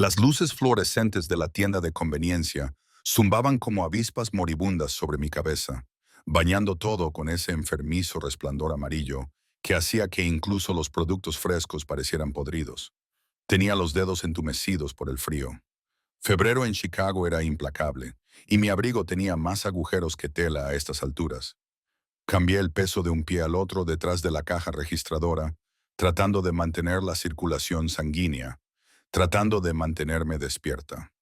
Las luces fluorescentes de la tienda de conveniencia zumbaban como avispas moribundas sobre mi cabeza, bañando todo con ese enfermizo resplandor amarillo que hacía que incluso los productos frescos parecieran podridos. Tenía los dedos entumecidos por el frío. Febrero en Chicago era implacable, y mi abrigo tenía más agujeros que tela a estas alturas. Cambié el peso de un pie al otro detrás de la caja registradora, tratando de mantener la circulación sanguínea, tratando de mantenerme despierta.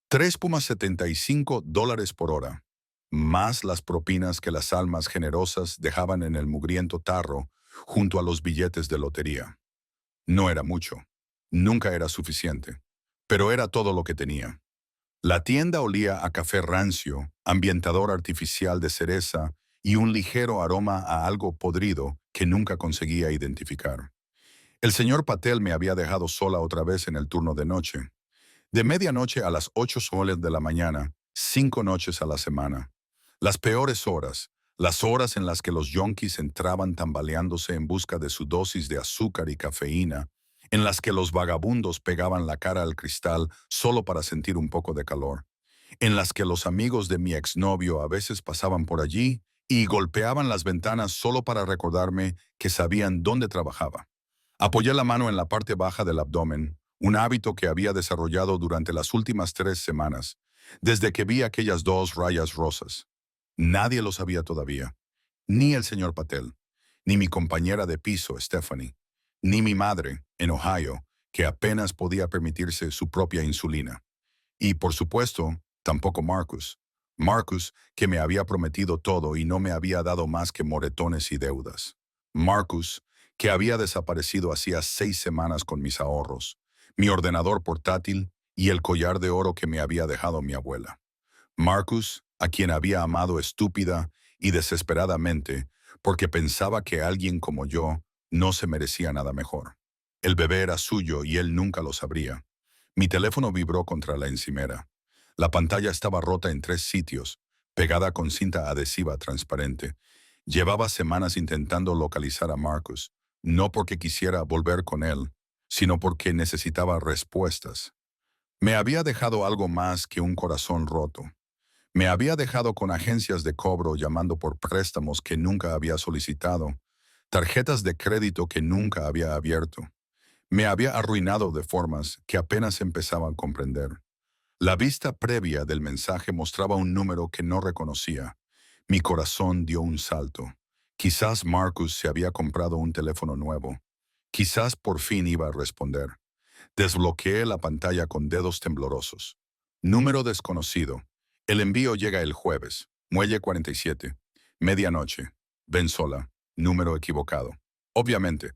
$3,75 por hora, más las propinas que las almas generosas dejaban en el mugriento tarro junto a los billetes de lotería. No era mucho, nunca era suficiente, pero era todo lo que tenía. La tienda olía a café rancio, ambientador artificial de cereza y un ligero aroma a algo podrido que nunca conseguía identificar. El señor Patel me había dejado sola otra vez en el turno de noche. De medianoche a las 8 soles de la mañana, 5 noches a la semana. Las peores horas, las horas en las que los yonkis entraban tambaleándose en busca de su dosis de azúcar y cafeína, en las que los vagabundos pegaban la cara al cristal solo para sentir un poco de calor, en las que los amigos de mi exnovio a veces pasaban por allí y golpeaban las ventanas solo para recordarme que sabían dónde trabajaba. Apoyé la mano en la parte baja del abdomen, un hábito que había desarrollado durante las últimas 3 semanas, desde que vi aquellas 2 rayas rosas. Nadie lo sabía todavía, ni el señor Patel, ni mi compañera de piso, Stephanie, ni mi madre, en Ohio, que apenas podía permitirse su propia insulina. Y, por supuesto, tampoco Marcus. Marcus, que me había prometido todo y no me había dado más que moretones y deudas. Marcus, que había desaparecido hacía 6 semanas con mis ahorros, mi ordenador portátil y el collar de oro que me había dejado mi abuela. Marcus, a quien había amado estúpida y desesperadamente, porque pensaba que alguien como yo no se merecía nada mejor. El bebé era suyo y él nunca lo sabría. Mi teléfono vibró contra la encimera. La pantalla estaba rota en 3 sitios, pegada con cinta adhesiva transparente. Llevaba semanas intentando localizar a Marcus, no porque quisiera volver con él, sino porque necesitaba respuestas. Me había dejado algo más que un corazón roto. Me había dejado con agencias de cobro llamando por préstamos que nunca había solicitado, tarjetas de crédito que nunca había abierto. Me había arruinado de formas que apenas empezaba a comprender. La vista previa del mensaje mostraba un número que no reconocía. Mi corazón dio un salto. Quizás Marcus se había comprado un teléfono nuevo. Quizás por fin iba a responder. Desbloqueé la pantalla con dedos temblorosos. Número desconocido. El envío llega el jueves. Muelle 47. Medianoche. Ven sola. Número equivocado. Obviamente.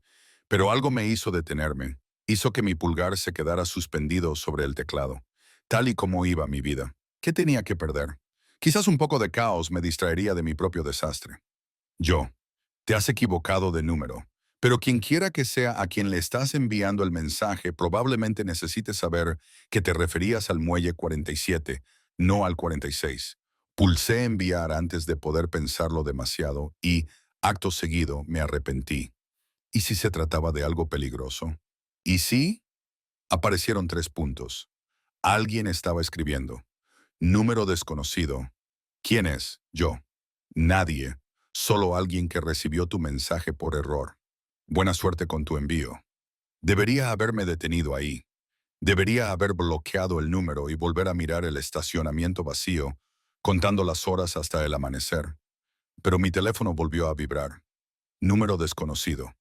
Pero algo me hizo detenerme. Hizo que mi pulgar se quedara suspendido sobre el teclado. Tal y como iba mi vida. ¿Qué tenía que perder? Quizás un poco de caos me distraería de mi propio desastre. Yo. Te has equivocado de número. Pero quien quiera que sea a quien le estás enviando el mensaje probablemente necesite saber que te referías al muelle 47, no al 46. Pulsé enviar antes de poder pensarlo demasiado y, acto seguido, me arrepentí. ¿Y si se trataba de algo peligroso? ¿Y si? Aparecieron 3 puntos. Alguien estaba escribiendo. Número desconocido. ¿Quién es? Yo. Nadie. Solo alguien que recibió tu mensaje por error. Buena suerte con tu envío. Debería haberme detenido ahí. Debería haber bloqueado el número y volver a mirar el estacionamiento vacío, contando las horas hasta el amanecer. Pero mi teléfono volvió a vibrar. Número desconocido.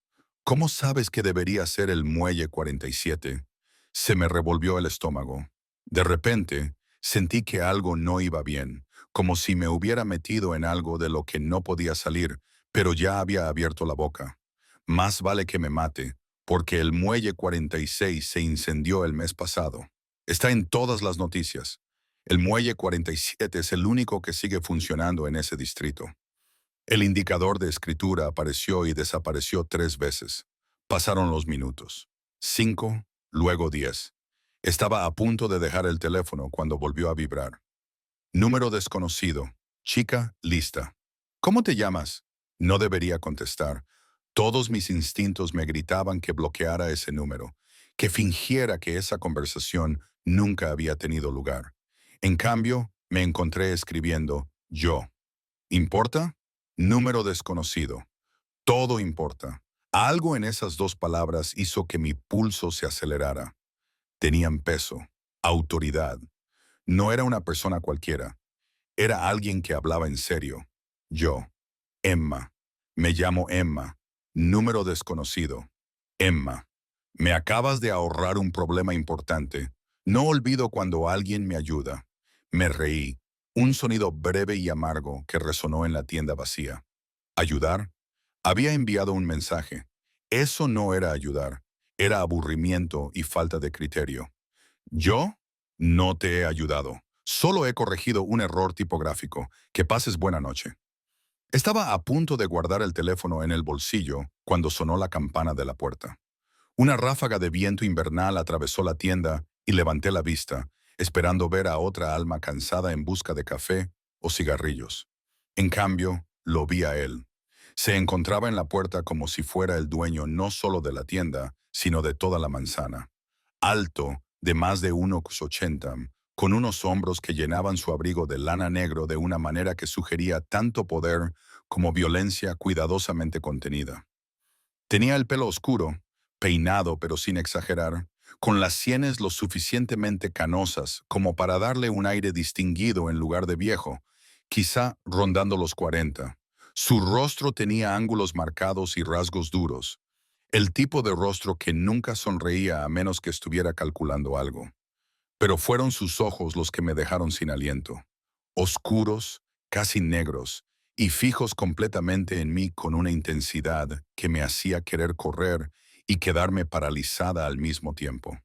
¿Cómo sabes que debería ser el muelle 47? Se me revolvió el estómago. De repente, sentí que algo no iba bien, como si me hubiera metido en algo de lo que no podía salir, pero ya había abierto la boca. Más vale que me mate, porque el muelle 46 se incendió el mes pasado. Está en todas las noticias. El muelle 47 es el único que sigue funcionando en ese distrito. El indicador de escritura apareció y desapareció 3 veces. Pasaron los minutos. 5, luego 10. Estaba a punto de dejar el teléfono cuando volvió a vibrar. Número desconocido. Chica, lista. ¿Cómo te llamas? No debería contestar. Todos mis instintos me gritaban que bloqueara ese número, que fingiera que esa conversación nunca había tenido lugar. En cambio, me encontré escribiendo yo. ¿Importa? Número desconocido. Todo importa. Algo en esas dos palabras hizo que mi pulso se acelerara. Tenían peso, autoridad. No era una persona cualquiera. Era alguien que hablaba en serio. Yo. Emma. Me llamo Emma. Número desconocido. Emma. Me acabas de ahorrar un problema importante. No olvido cuando alguien me ayuda. Me reí. Un sonido breve y amargo que resonó en la tienda vacía. ¿Ayudar? Había enviado un mensaje. Eso no era ayudar. Era aburrimiento y falta de criterio. Yo no te he ayudado. Solo he corregido un error tipográfico. Que pases buena noche. Estaba a punto de guardar el teléfono en el bolsillo cuando sonó la campana de la puerta. Una ráfaga de viento invernal atravesó la tienda y levanté la vista, esperando ver a otra alma cansada en busca de café o cigarrillos. En cambio, lo vi a él. Se encontraba en la puerta como si fuera el dueño no solo de la tienda, sino de toda la manzana. Alto, de más de 1,80, con unos hombros que llenaban su abrigo de lana negro de una manera que sugería tanto poder como violencia cuidadosamente contenida. Tenía el pelo oscuro, peinado pero sin exagerar, con las sienes lo suficientemente canosas como para darle un aire distinguido en lugar de viejo, quizá rondando los 40. Su rostro tenía ángulos marcados y rasgos duros, el tipo de rostro que nunca sonreía a menos que estuviera calculando algo. Pero fueron sus ojos los que me dejaron sin aliento, oscuros, casi negros, y fijos completamente en mí con una intensidad que me hacía querer correr y quedarme paralizada al mismo tiempo.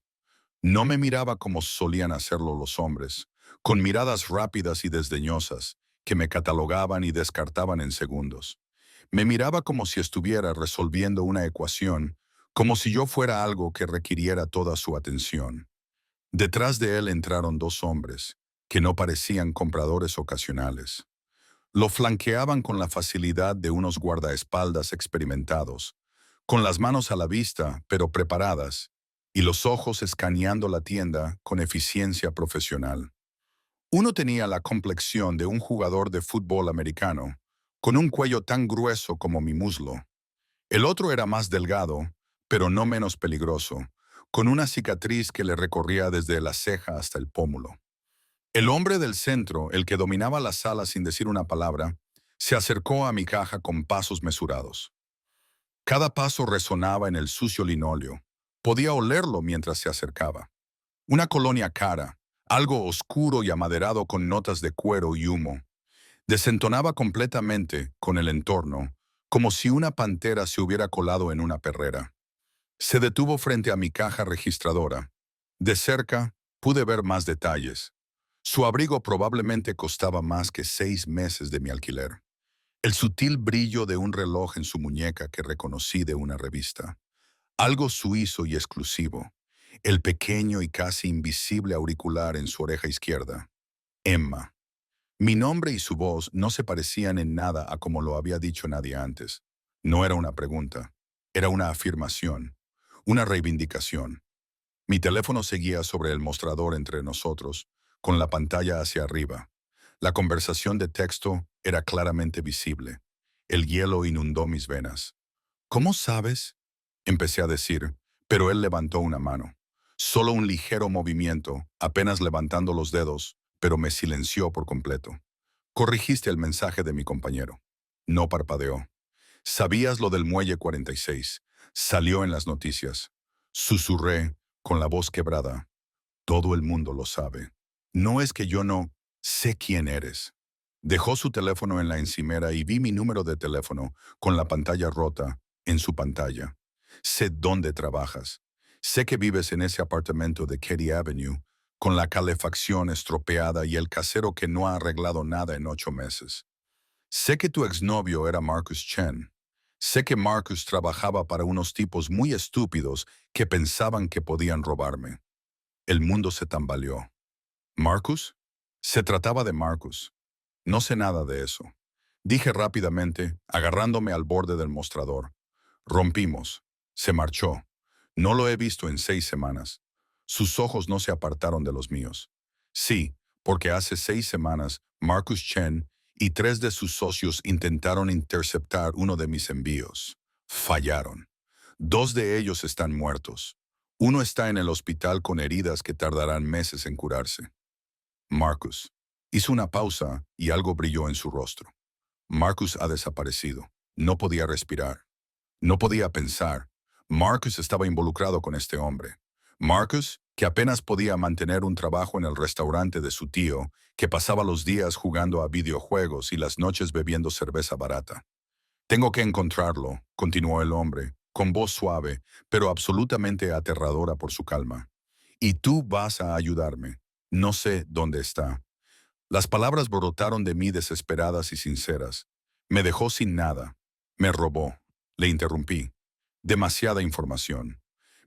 No me miraba como solían hacerlo los hombres, con miradas rápidas y desdeñosas, que me catalogaban y descartaban en segundos. Me miraba como si estuviera resolviendo una ecuación, como si yo fuera algo que requiriera toda su atención. Detrás de él entraron dos hombres, que no parecían compradores ocasionales. Lo flanqueaban con la facilidad de unos guardaespaldas experimentados, con las manos a la vista, pero preparadas, y los ojos escaneando la tienda con eficiencia profesional. Uno tenía la complexión de un jugador de fútbol americano, con un cuello tan grueso como mi muslo. El otro era más delgado, pero no menos peligroso, con una cicatriz que le recorría desde la ceja hasta el pómulo. El hombre del centro, el que dominaba la sala sin decir una palabra, se acercó a mi caja con pasos mesurados. Cada paso resonaba en el sucio linóleo. Podía olerlo mientras se acercaba. Una colonia cara, algo oscuro y amaderado con notas de cuero y humo. Desentonaba completamente con el entorno, como si una pantera se hubiera colado en una perrera. Se detuvo frente a mi caja registradora. De cerca, pude ver más detalles. Su abrigo probablemente costaba más que 6 meses de mi alquiler. El sutil brillo de un reloj en su muñeca que reconocí de una revista. Algo suizo y exclusivo. El pequeño y casi invisible auricular en su oreja izquierda. Emma. Mi nombre y su voz no se parecían en nada a como lo había dicho nadie antes. No era una pregunta. Era una afirmación. Una reivindicación. Mi teléfono seguía sobre el mostrador entre nosotros, con la pantalla hacia arriba. La conversación de texto era claramente visible. El hielo inundó mis venas. ¿Cómo sabes? Empecé a decir, pero él levantó una mano. Solo un ligero movimiento, apenas levantando los dedos, pero me silenció por completo. Corrigiste el mensaje de mi compañero. No parpadeó. Sabías lo del muelle 46. Salió en las noticias. Susurré, con la voz quebrada. Todo el mundo lo sabe. No es que yo no sé quién eres. Dejó su teléfono en la encimera y vi mi número de teléfono, con la pantalla rota, en su pantalla. Sé dónde trabajas. Sé que vives en ese apartamento de Katy Avenue, con la calefacción estropeada y el casero que no ha arreglado nada en 8 meses. Sé que tu exnovio era Marcus Chen. Sé que Marcus trabajaba para unos tipos muy estúpidos que pensaban que podían robarme. El mundo se tambaleó. ¿Marcus? Se trataba de Marcus. No sé nada de eso. Dije rápidamente, agarrándome al borde del mostrador. Rompimos. Se marchó. No lo he visto en 6 semanas. Sus ojos no se apartaron de los míos. Sí, porque hace 6 semanas Marcus Chen y 3 de sus socios intentaron interceptar uno de mis envíos. Fallaron. 2 de ellos están muertos. Uno está en el hospital con heridas que tardarán meses en curarse. Marcus. Hizo una pausa y algo brilló en su rostro. Marcus ha desaparecido. No podía respirar. No podía pensar. Marcus estaba involucrado con este hombre. Marcus, que apenas podía mantener un trabajo en el restaurante de su tío, que pasaba los días jugando a videojuegos y las noches bebiendo cerveza barata. Tengo que encontrarlo, continuó el hombre, con voz suave, pero absolutamente aterradora por su calma. Y tú vas a ayudarme. No sé dónde está. Las palabras brotaron de mí desesperadas y sinceras. Me dejó sin nada. Me robó. Le interrumpí. Demasiada información.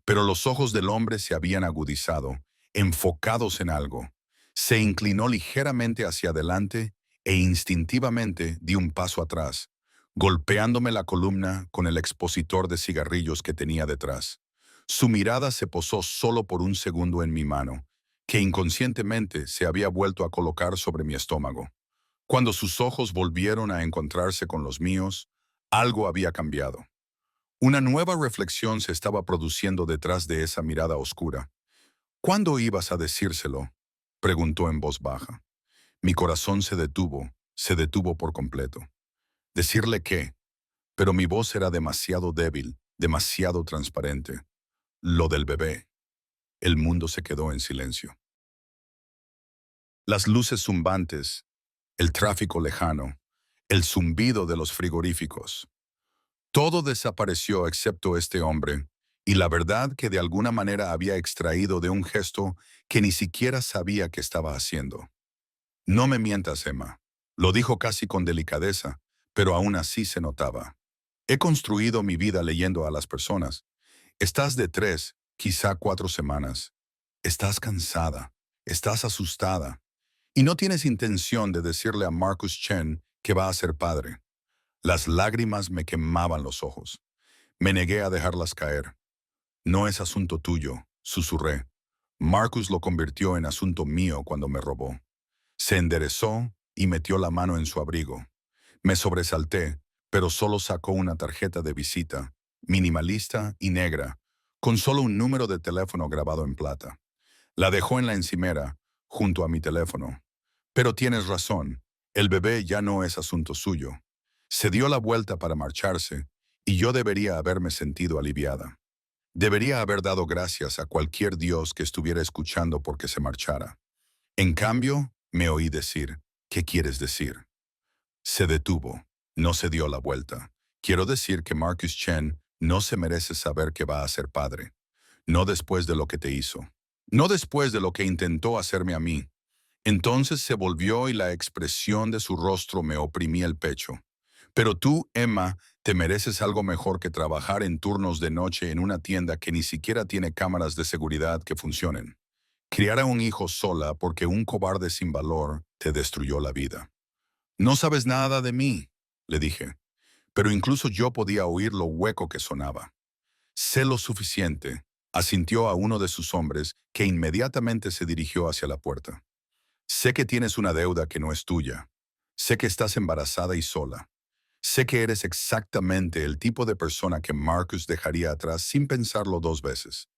Pero los ojos del hombre se habían agudizado, enfocados en algo. Se inclinó ligeramente hacia adelante e instintivamente di un paso atrás, golpeándome la columna con el expositor de cigarrillos que tenía detrás. Su mirada se posó solo por un segundo en mi mano, que inconscientemente se había vuelto a colocar sobre mi estómago. Cuando sus ojos volvieron a encontrarse con los míos, algo había cambiado. Una nueva reflexión se estaba produciendo detrás de esa mirada oscura. ¿Cuándo ibas a decírselo?, preguntó en voz baja. Mi corazón se detuvo por completo. ¿Decirle qué? Pero mi voz era demasiado débil, demasiado transparente. Lo del bebé. El mundo se quedó en silencio. Las luces zumbantes, el tráfico lejano, el zumbido de los frigoríficos. Todo desapareció excepto este hombre, y la verdad que de alguna manera había extraído de un gesto que ni siquiera sabía que estaba haciendo. No me mientas, Emma. Lo dijo casi con delicadeza, pero aún así se notaba. He construido mi vida leyendo a las personas. Estás de 3, quizá 4 semanas. Estás cansada, estás asustada, y no tienes intención de decirle a Marcus Chen que va a ser padre. Las lágrimas me quemaban los ojos. Me negué a dejarlas caer. No es asunto tuyo, susurré. Marcus lo convirtió en asunto mío cuando me robó. Se enderezó y metió la mano en su abrigo. Me sobresalté, pero solo sacó una tarjeta de visita, minimalista y negra, con solo un número de teléfono grabado en plata. La dejó en la encimera, junto a mi teléfono. Pero tienes razón, el bebé ya no es asunto suyo. Se dio la vuelta para marcharse, y yo debería haberme sentido aliviada. Debería haber dado gracias a cualquier Dios que estuviera escuchando porque se marchara. En cambio, me oí decir, ¿qué quieres decir? Se detuvo, no se dio la vuelta. Quiero decir que Marcus Chen no se merece saber que va a ser padre. No después de lo que te hizo. No después de lo que intentó hacerme a mí. Entonces se volvió y la expresión de su rostro me oprimía el pecho. Pero tú, Emma, te mereces algo mejor que trabajar en turnos de noche en una tienda que ni siquiera tiene cámaras de seguridad que funcionen. Criar a un hijo sola porque un cobarde sin valor te destruyó la vida. No sabes nada de mí, le dije, pero incluso yo podía oír lo hueco que sonaba. Sé lo suficiente, asintió a uno de sus hombres que inmediatamente se dirigió hacia la puerta. Sé que tienes una deuda que no es tuya. Sé que estás embarazada y sola. Sé que eres exactamente el tipo de persona que Marcus dejaría atrás sin pensarlo 2 veces.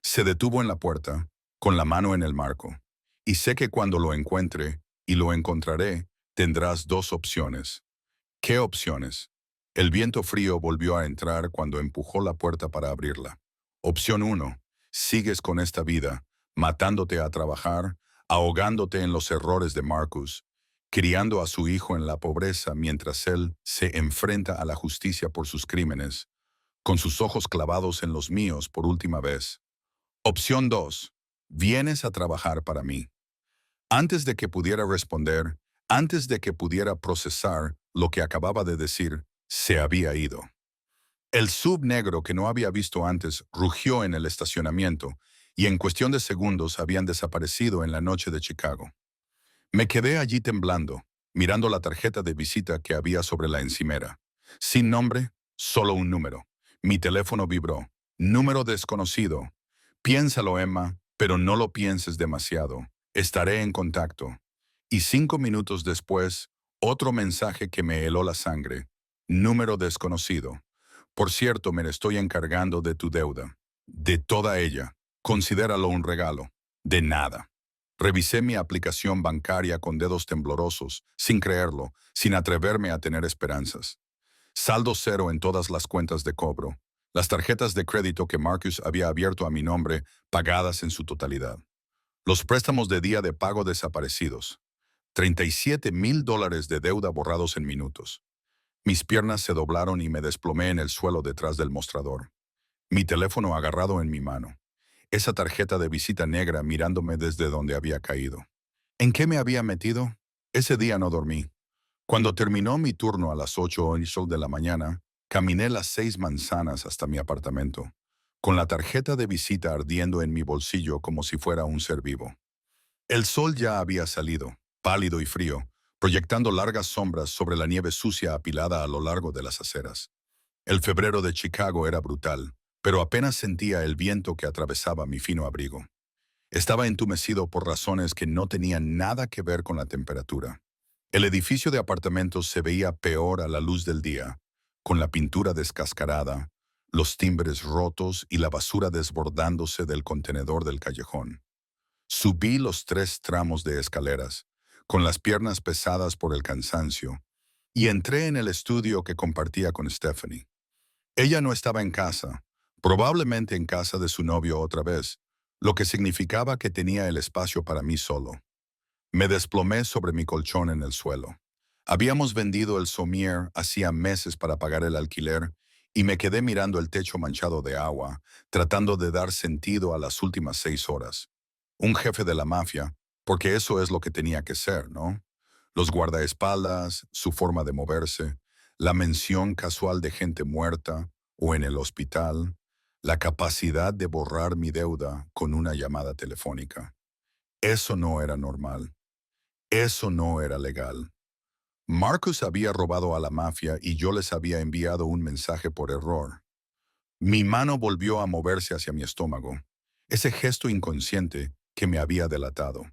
Se detuvo en la puerta, con la mano en el marco. Y sé que cuando lo encuentre, y lo encontraré, tendrás 2 opciones. ¿Qué opciones? El viento frío volvió a entrar cuando empujó la puerta para abrirla. Opción 1. Sigues con esta vida, matándote a trabajar, ahogándote en los errores de Marcus, criando a su hijo en la pobreza mientras él se enfrenta a la justicia por sus crímenes, con sus ojos clavados en los míos por última vez. Opción 2. Vienes a trabajar para mí. Antes de que pudiera responder, antes de que pudiera procesar lo que acababa de decir, se había ido. El sub negro que no había visto antes rugió en el estacionamiento y en cuestión de segundos habían desaparecido en la noche de Chicago. Me quedé allí temblando, mirando la tarjeta de visita que había sobre la encimera. Sin nombre, solo un número. Mi teléfono vibró. Número desconocido. Piénsalo, Emma. Pero no lo pienses demasiado. Estaré en contacto. Y 5 minutos después, otro mensaje que me heló la sangre. Número desconocido. Por cierto, me estoy encargando de tu deuda. De toda ella. Considéralo un regalo. De nada. Revisé mi aplicación bancaria con dedos temblorosos, sin creerlo, sin atreverme a tener esperanzas. Saldo cero en todas las cuentas de cobro. Las tarjetas de crédito que Marcus había abierto a mi nombre, pagadas en su totalidad. Los préstamos de día de pago desaparecidos. $37,000 de deuda borrados en minutos. Mis piernas se doblaron y me desplomé en el suelo detrás del mostrador. Mi teléfono agarrado en mi mano. Esa tarjeta de visita negra mirándome desde donde había caído. ¿En qué me había metido? Ese día no dormí. Cuando terminó mi turno a las 8:08 de la mañana, caminé las 6 manzanas hasta mi apartamento, con la tarjeta de visita ardiendo en mi bolsillo como si fuera un ser vivo. El sol ya había salido, pálido y frío, proyectando largas sombras sobre la nieve sucia apilada a lo largo de las aceras. El febrero de Chicago era brutal, pero apenas sentía el viento que atravesaba mi fino abrigo. Estaba entumecido por razones que no tenían nada que ver con la temperatura. El edificio de apartamentos se veía peor a la luz del día, con la pintura descascarada, los timbres rotos y la basura desbordándose del contenedor del callejón. Subí los 3 tramos de escaleras, con las piernas pesadas por el cansancio, y entré en el estudio que compartía con Stephanie. Ella no estaba en casa, probablemente en casa de su novio otra vez, lo que significaba que tenía el espacio para mí solo. Me desplomé sobre mi colchón en el suelo. Habíamos vendido el somier hacía meses para pagar el alquiler y me quedé mirando el techo manchado de agua, tratando de dar sentido a las últimas 6 horas. Un jefe de la mafia, porque eso es lo que tenía que ser, ¿no? Los guardaespaldas, su forma de moverse, la mención casual de gente muerta o en el hospital, la capacidad de borrar mi deuda con una llamada telefónica. Eso no era normal. Eso no era legal. Marcus había robado a la mafia y yo les había enviado un mensaje por error. Mi mano volvió a moverse hacia mi estómago, ese gesto inconsciente que me había delatado.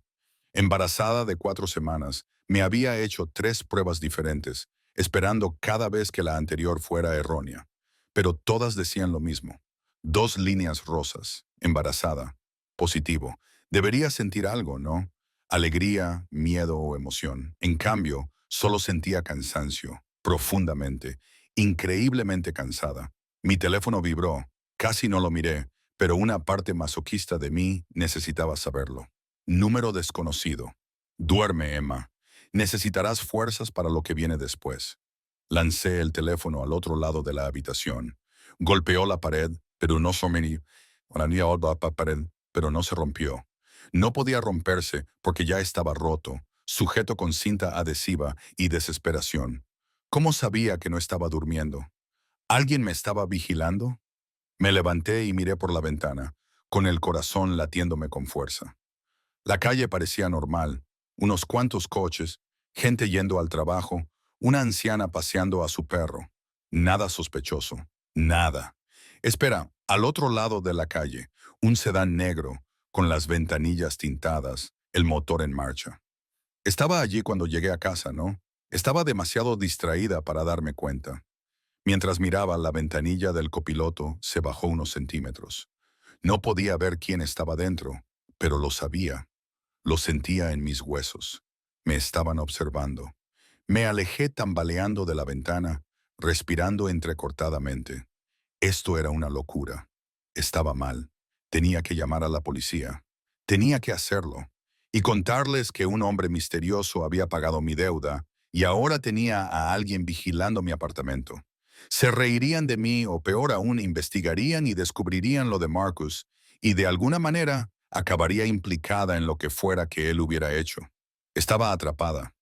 Embarazada de 4 semanas, me había hecho 3 pruebas diferentes, esperando cada vez que la anterior fuera errónea. Pero todas decían lo mismo. 2 líneas rosas. Embarazada. Positivo. Debería sentir algo, ¿no? Alegría, miedo o emoción. En cambio, solo sentía cansancio, profundamente, increíblemente cansada. Mi teléfono vibró. Casi no lo miré, pero una parte masoquista de mí necesitaba saberlo. Número desconocido. Duerme, Emma. Necesitarás fuerzas para lo que viene después. Lancé el teléfono al otro lado de la habitación. Golpeó la pared, pero no pero no se rompió. No podía romperse porque ya estaba roto, sujeto con cinta adhesiva y desesperación. ¿Cómo sabía que no estaba durmiendo? ¿Alguien me estaba vigilando? Me levanté y miré por la ventana, con el corazón latiéndome con fuerza. La calle parecía normal, unos cuantos coches, gente yendo al trabajo, una anciana paseando a su perro. Nada sospechoso, nada. Espera, al otro lado de la calle, un sedán negro, con las ventanillas tintadas, el motor en marcha. Estaba allí cuando llegué a casa, ¿no? Estaba demasiado distraída para darme cuenta. Mientras miraba, la ventanilla del copiloto se bajó unos centímetros. No podía ver quién estaba dentro, pero lo sabía. Lo sentía en mis huesos. Me estaban observando. Me alejé tambaleando de la ventana, respirando entrecortadamente. Esto era una locura. Estaba mal. Tenía que llamar a la policía. Tenía que hacerlo. Y contarles que un hombre misterioso había pagado mi deuda y ahora tenía a alguien vigilando mi apartamento. Se reirían de mí o peor aún investigarían y descubrirían lo de Marcus y de alguna manera acabaría implicada en lo que fuera que él hubiera hecho. Estaba atrapada.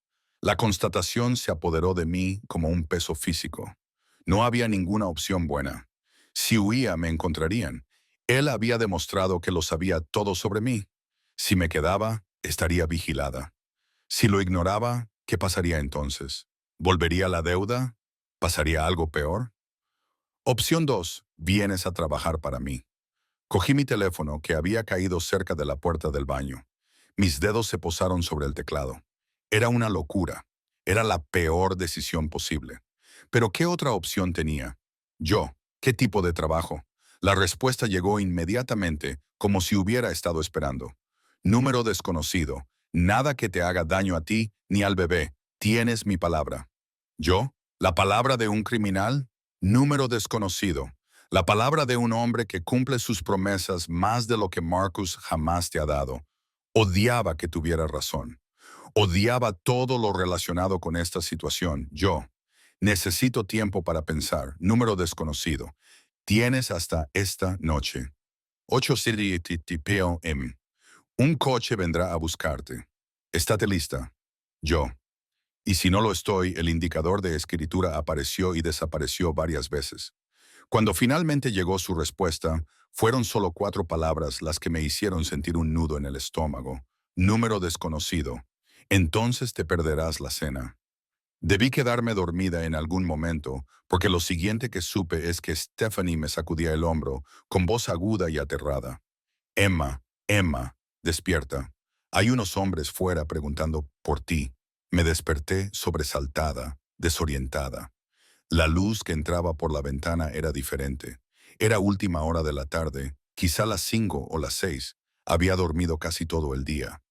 La constatación se apoderó de mí como un peso físico. No había ninguna opción buena. Si huía, me encontrarían. Él había demostrado que lo sabía todo sobre mí. Si me quedaba, estaría vigilada. Si lo ignoraba, ¿qué pasaría entonces? ¿Volvería la deuda? ¿Pasaría algo peor? Opción 2. Vienes a trabajar para mí. Cogí mi teléfono, que había caído cerca de la puerta del baño. Mis dedos se posaron sobre el teclado. Era una locura. Era la peor decisión posible. Pero ¿qué otra opción tenía? Yo. ¿Qué tipo de trabajo? La respuesta llegó inmediatamente, como si hubiera estado esperando. Número desconocido. Nada que te haga daño a ti ni al bebé. Tienes mi palabra. ¿Yo? ¿La palabra de un criminal? Número desconocido. La palabra de un hombre que cumple sus promesas más de lo que Marcus jamás te ha dado. Odiaba que tuviera razón. Odiaba todo lo relacionado con esta situación. Yo. Necesito tiempo para pensar. Número desconocido. Tienes hasta esta noche. 8:30 p.m. Un coche vendrá a buscarte. Estate lista. Yo. Y si no lo estoy, el indicador de escritura apareció y desapareció varias veces. Cuando finalmente llegó su respuesta, fueron solo 4 palabras las que me hicieron sentir un nudo en el estómago. Número desconocido. Entonces te perderás la cena. Debí quedarme dormida en algún momento, porque lo siguiente que supe es que Stephanie me sacudía el hombro, con voz aguda y aterrada. Emma, Emma, despierta. Hay unos hombres fuera preguntando por ti. Me desperté sobresaltada, desorientada. La luz que entraba por la ventana era diferente. Era última hora de la tarde, quizá las 5 o las 6. Había dormido casi todo el día.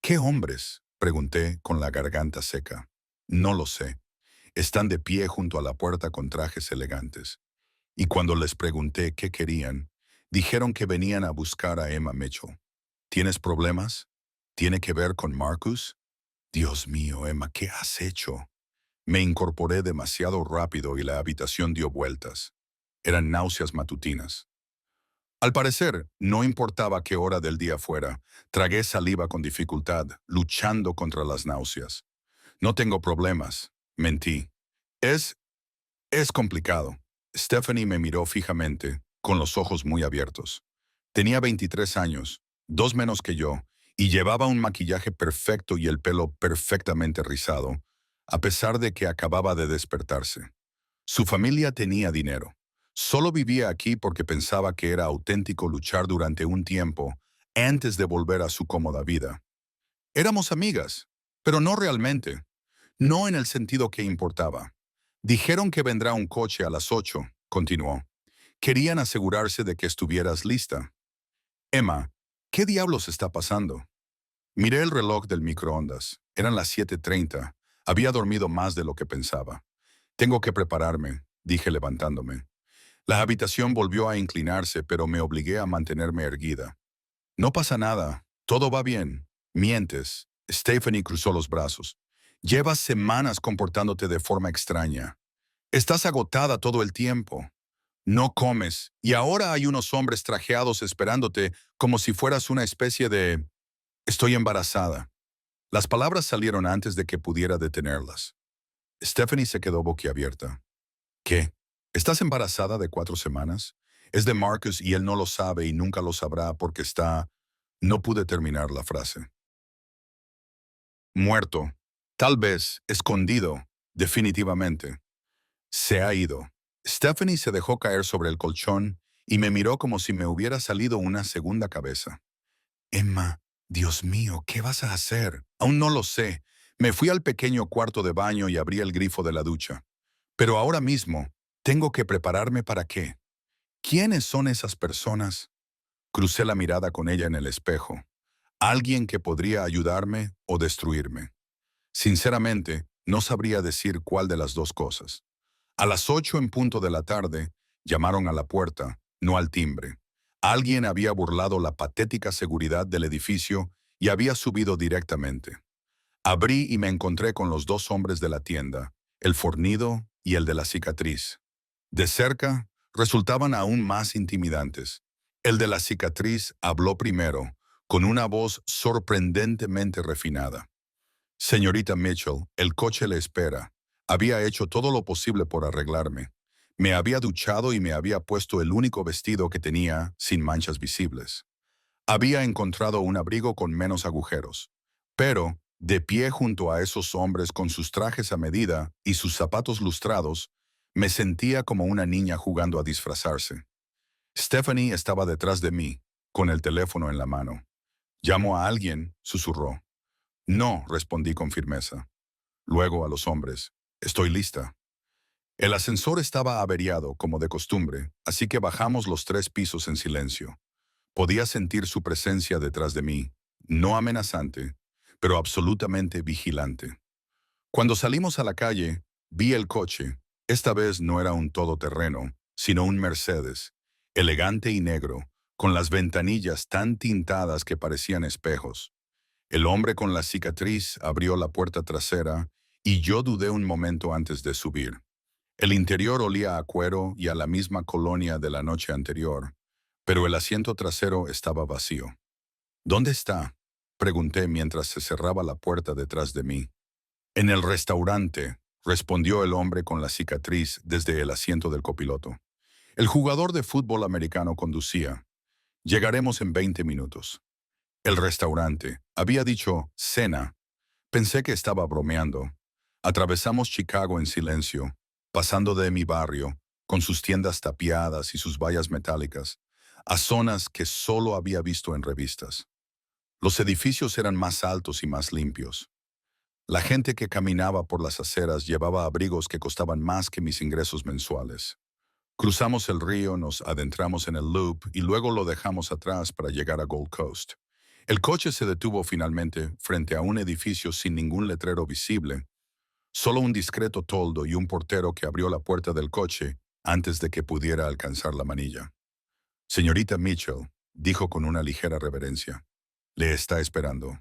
¿Qué hombres?, pregunté con la garganta seca. No lo sé. Están de pie junto a la puerta con trajes elegantes. Y cuando les pregunté qué querían, dijeron que venían a buscar a Emma Mitchell. ¿Tienes problemas? ¿Tiene que ver con Marcus? Dios mío, Emma, ¿qué has hecho? Me incorporé demasiado rápido y la habitación dio vueltas. Eran náuseas matutinas. Al parecer, no importaba qué hora del día fuera, tragué saliva con dificultad, luchando contra las náuseas. No tengo problemas, mentí. Es, es complicado. Stephanie me miró fijamente, con los ojos muy abiertos. Tenía 23 años, 2 menos que yo, y llevaba un maquillaje perfecto y el pelo perfectamente rizado, a pesar de que acababa de despertarse. Su familia tenía dinero. Solo vivía aquí porque pensaba que era auténtico luchar durante un tiempo antes de volver a su cómoda vida. Éramos amigas, pero no realmente. No en el sentido que importaba. Dijeron que vendrá un coche a las 8, continuó. Querían asegurarse de que estuvieras lista. Emma, ¿qué diablos está pasando? Miré el reloj del microondas. Eran las 7:30. Había dormido más de lo que pensaba. Tengo que prepararme, dije levantándome. La habitación volvió a inclinarse, pero me obligué a mantenerme erguida. No pasa nada, todo va bien. Mientes. Stephanie cruzó los brazos. Llevas semanas comportándote de forma extraña. Estás agotada todo el tiempo. No comes, y ahora hay unos hombres trajeados esperándote como si fueras una especie de... Estoy embarazada. Las palabras salieron antes de que pudiera detenerlas. Stephanie se quedó boquiabierta. ¿Qué? ¿Estás embarazada de 4 semanas? Es de Marcus y él no lo sabe y nunca lo sabrá porque está... No pude terminar la frase. Muerto. Tal vez, escondido, definitivamente. Se ha ido. Stephanie se dejó caer sobre el colchón y me miró como si me hubiera salido una segunda cabeza. Emma, Dios mío, ¿qué vas a hacer? Aún no lo sé. Me fui al pequeño cuarto de baño y abrí el grifo de la ducha. Pero ahora mismo, ¿tengo que prepararme para qué? ¿Quiénes son esas personas? Crucé la mirada con ella en el espejo. Alguien que podría ayudarme o destruirme. Sinceramente, no sabría decir cuál de las dos cosas. A las 8 en punto de la tarde, llamaron a la puerta, no al timbre. Alguien había burlado la patética seguridad del edificio y había subido directamente. Abrí y me encontré con los 2 hombres de la tienda, el fornido y el de la cicatriz. De cerca, resultaban aún más intimidantes. El de la cicatriz habló primero, con una voz sorprendentemente refinada. Señorita Mitchell, el coche le espera. Había hecho todo lo posible por arreglarme. Me había duchado y me había puesto el único vestido que tenía sin manchas visibles. Había encontrado un abrigo con menos agujeros. Pero, de pie junto a esos hombres con sus trajes a medida y sus zapatos lustrados, me sentía como una niña jugando a disfrazarse. Stephanie estaba detrás de mí, con el teléfono en la mano. «¿Llamo a alguien?», susurró. «No», respondí con firmeza. Luego a los hombres. «Estoy lista». El ascensor estaba averiado, como de costumbre, así que bajamos los 3 pisos en silencio. Podía sentir su presencia detrás de mí, no amenazante, pero absolutamente vigilante. Cuando salimos a la calle, vi el coche. Esta vez no era un todoterreno, sino un Mercedes, elegante y negro, con las ventanillas tan tintadas que parecían espejos. El hombre con la cicatriz abrió la puerta trasera y yo dudé un momento antes de subir. El interior olía a cuero y a la misma colonia de la noche anterior, pero el asiento trasero estaba vacío. «¿Dónde está?», pregunté mientras se cerraba la puerta detrás de mí. «En el restaurante», respondió el hombre con la cicatriz desde el asiento del copiloto. El jugador de fútbol americano conducía. «Llegaremos en 20 minutos». El restaurante. Había dicho cena. Pensé que estaba bromeando. Atravesamos Chicago en silencio, pasando de mi barrio, con sus tiendas tapiadas y sus vallas metálicas, a zonas que solo había visto en revistas. Los edificios eran más altos y más limpios. La gente que caminaba por las aceras llevaba abrigos que costaban más que mis ingresos mensuales. Cruzamos el río, nos adentramos en el Loop y luego lo dejamos atrás para llegar a Gold Coast. El coche se detuvo finalmente frente a un edificio sin ningún letrero visible, solo un discreto toldo y un portero que abrió la puerta del coche antes de que pudiera alcanzar la manilla. «Señorita Mitchell», dijo con una ligera reverencia, «le está esperando».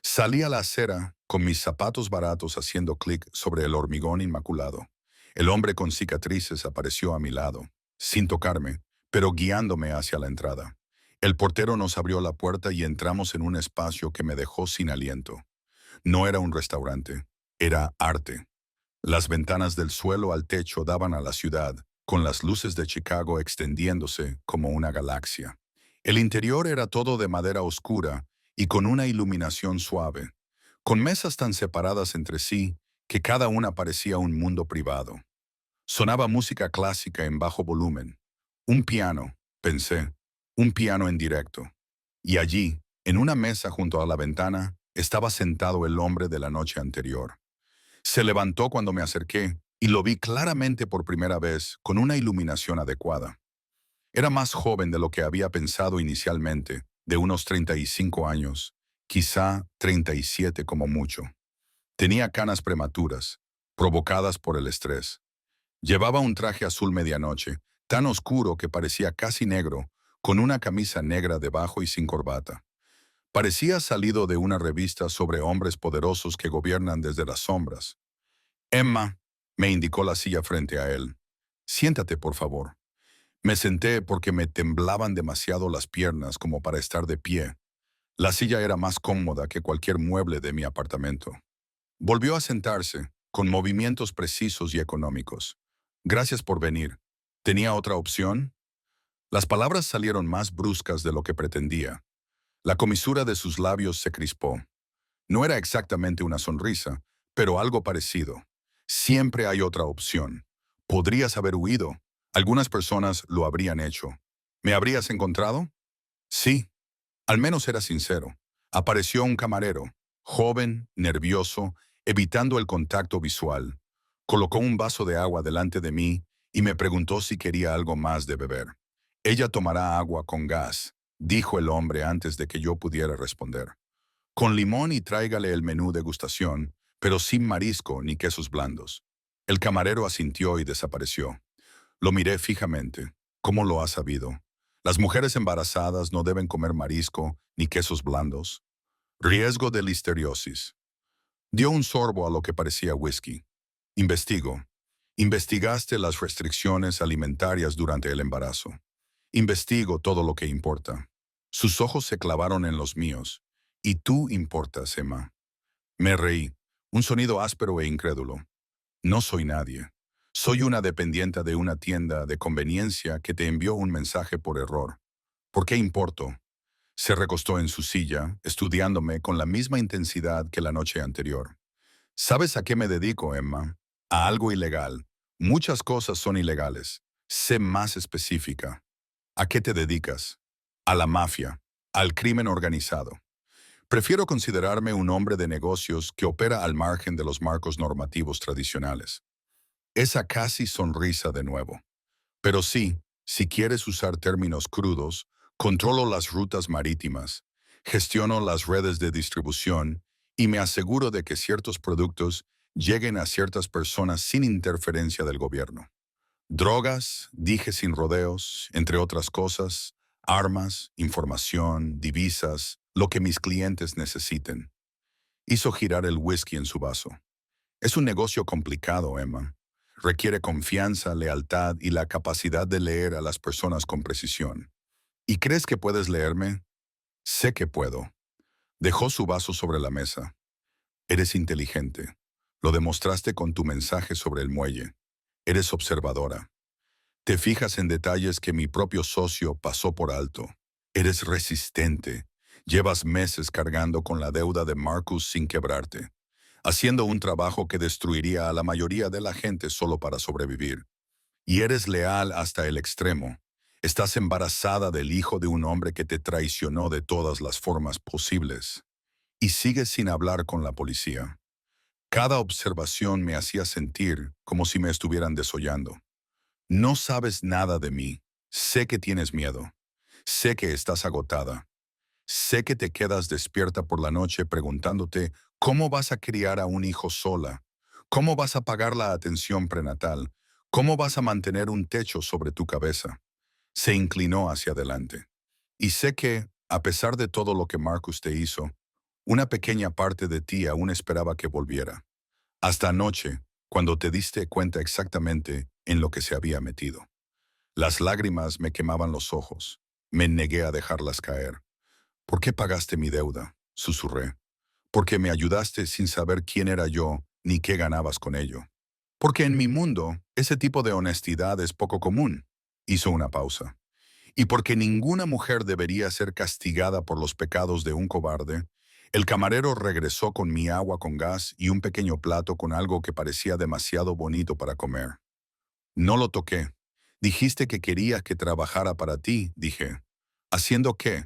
Salí a la acera con mis zapatos baratos haciendo clic sobre el hormigón inmaculado. El hombre con cicatrices apareció a mi lado, sin tocarme, pero guiándome hacia la entrada. El portero nos abrió la puerta y entramos en un espacio que me dejó sin aliento. No era un restaurante, era arte. Las ventanas del suelo al techo daban a la ciudad, con las luces de Chicago extendiéndose como una galaxia. El interior era todo de madera oscura y con una iluminación suave, con mesas tan separadas entre sí que cada una parecía un mundo privado. Sonaba música clásica en bajo volumen. Un piano, pensé, un piano en directo. Y allí, en una mesa junto a la ventana, estaba sentado el hombre de la noche anterior. Se levantó cuando me acerqué y lo vi claramente por primera vez con una iluminación adecuada. Era más joven de lo que había pensado inicialmente, de unos 35 años, quizá 37 como mucho. Tenía canas prematuras, provocadas por el estrés. Llevaba un traje azul medianoche, tan oscuro que parecía casi negro, con una camisa negra debajo y sin corbata. Parecía salido de una revista sobre hombres poderosos que gobiernan desde las sombras. «Emma», me indicó la silla frente a él. «Siéntate, por favor». Me senté porque me temblaban demasiado las piernas como para estar de pie. La silla era más cómoda que cualquier mueble de mi apartamento. Volvió a sentarse, con movimientos precisos y económicos. «Gracias por venir. ¿Tenía otra opción?». Las palabras salieron más bruscas de lo que pretendía. La comisura de sus labios se crispó. No era exactamente una sonrisa, pero algo parecido. «Siempre hay otra opción. Podrías haber huido. Algunas personas lo habrían hecho. ¿Me habrías encontrado?». «Sí». Al menos era sincero. Apareció un camarero, joven, nervioso, evitando el contacto visual. Colocó un vaso de agua delante de mí y me preguntó si quería algo más de beber. «Ella tomará agua con gas», dijo el hombre antes de que yo pudiera responder. «Con limón y tráigale el menú degustación, pero sin marisco ni quesos blandos». El camarero asintió y desapareció. Lo miré fijamente. «¿Cómo lo has sabido? Las mujeres embarazadas no deben comer marisco ni quesos blandos. Riesgo de listeriosis». Dio un sorbo a lo que parecía whisky. «Investigo». «Investigaste las restricciones alimentarias durante el embarazo». «Investigo todo lo que importa». Sus ojos se clavaron en los míos. «Y tú importas, Emma». Me reí, un sonido áspero e incrédulo. «No soy nadie. Soy una dependienta de una tienda de conveniencia que te envió un mensaje por error. ¿Por qué importo?». Se recostó en su silla, estudiándome con la misma intensidad que la noche anterior. «¿Sabes a qué me dedico, Emma? A algo ilegal. Muchas cosas son ilegales. Sé más específica». ¿A qué te dedicas? A la mafia, al crimen organizado. Prefiero considerarme un hombre de negocios que opera al margen de los marcos normativos tradicionales. Esa casi sonrisa de nuevo. Pero sí, si quieres usar términos crudos, controlo las rutas marítimas, gestiono las redes de distribución y me aseguro de que ciertos productos lleguen a ciertas personas sin interferencia del gobierno. Drogas, dije sin rodeos, entre otras cosas, armas, información, divisas, lo que mis clientes necesiten. Hizo girar el whisky en su vaso. Es un negocio complicado, Emma. Requiere confianza, lealtad y la capacidad de leer a las personas con precisión. ¿Y crees que puedes leerme? Sé que puedo. Dejó su vaso sobre la mesa. Eres inteligente. Lo demostraste con tu mensaje sobre el muelle. Eres observadora. Te fijas en detalles que mi propio socio pasó por alto. Eres resistente. Llevas meses cargando con la deuda de Marcus sin quebrarte, haciendo un trabajo que destruiría a la mayoría de la gente solo para sobrevivir. Y eres leal hasta el extremo. Estás embarazada del hijo de un hombre que te traicionó de todas las formas posibles. Y sigues sin hablar con la policía. Cada observación me hacía sentir como si me estuvieran desollando. No sabes nada de mí. Sé que tienes miedo. Sé que estás agotada. Sé que te quedas despierta por la noche preguntándote cómo vas a criar a un hijo sola, cómo vas a pagar la atención prenatal, cómo vas a mantener un techo sobre tu cabeza. Se inclinó hacia adelante. Y sé que, a pesar de todo lo que Marcus te hizo, una pequeña parte de ti aún esperaba que volviera. Hasta anoche, cuando te diste cuenta exactamente en lo que se había metido. Las lágrimas me quemaban los ojos. Me negué a dejarlas caer. ¿Por qué pagaste mi deuda? Susurré. Porque me ayudaste sin saber quién era yo ni qué ganabas con ello. Porque en mi mundo, ese tipo de honestidad es poco común. Hizo una pausa. Y porque ninguna mujer debería ser castigada por los pecados de un cobarde, el camarero regresó con mi agua con gas y un pequeño plato con algo que parecía demasiado bonito para comer. No lo toqué. Dijiste que querías que trabajara para ti, dije. ¿Haciendo qué?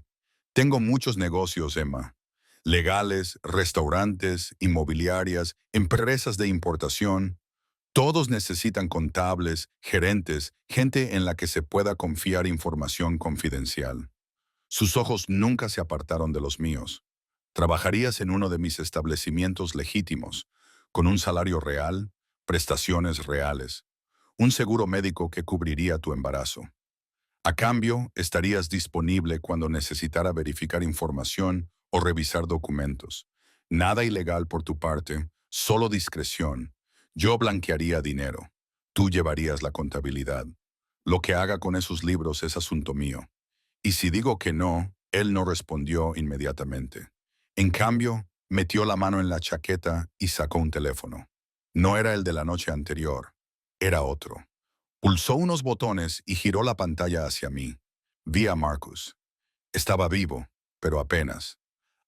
Tengo muchos negocios, Emma. Legales, restaurantes, inmobiliarias, empresas de importación. Todos necesitan contables, gerentes, gente en la que se pueda confiar información confidencial. Sus ojos nunca se apartaron de los míos. Trabajarías en uno de mis establecimientos legítimos, con un salario real, prestaciones reales, un seguro médico que cubriría tu embarazo. A cambio, estarías disponible cuando necesitara verificar información o revisar documentos. Nada ilegal por tu parte, solo discreción. Yo blanquearía dinero. Tú llevarías la contabilidad. Lo que haga con esos libros es asunto mío. Y si digo que no, él no respondió inmediatamente. En cambio, metió la mano en la chaqueta y sacó un teléfono. No era el de la noche anterior, era otro. Pulsó unos botones y giró la pantalla hacia mí. Vi a Marcus. Estaba vivo, pero apenas.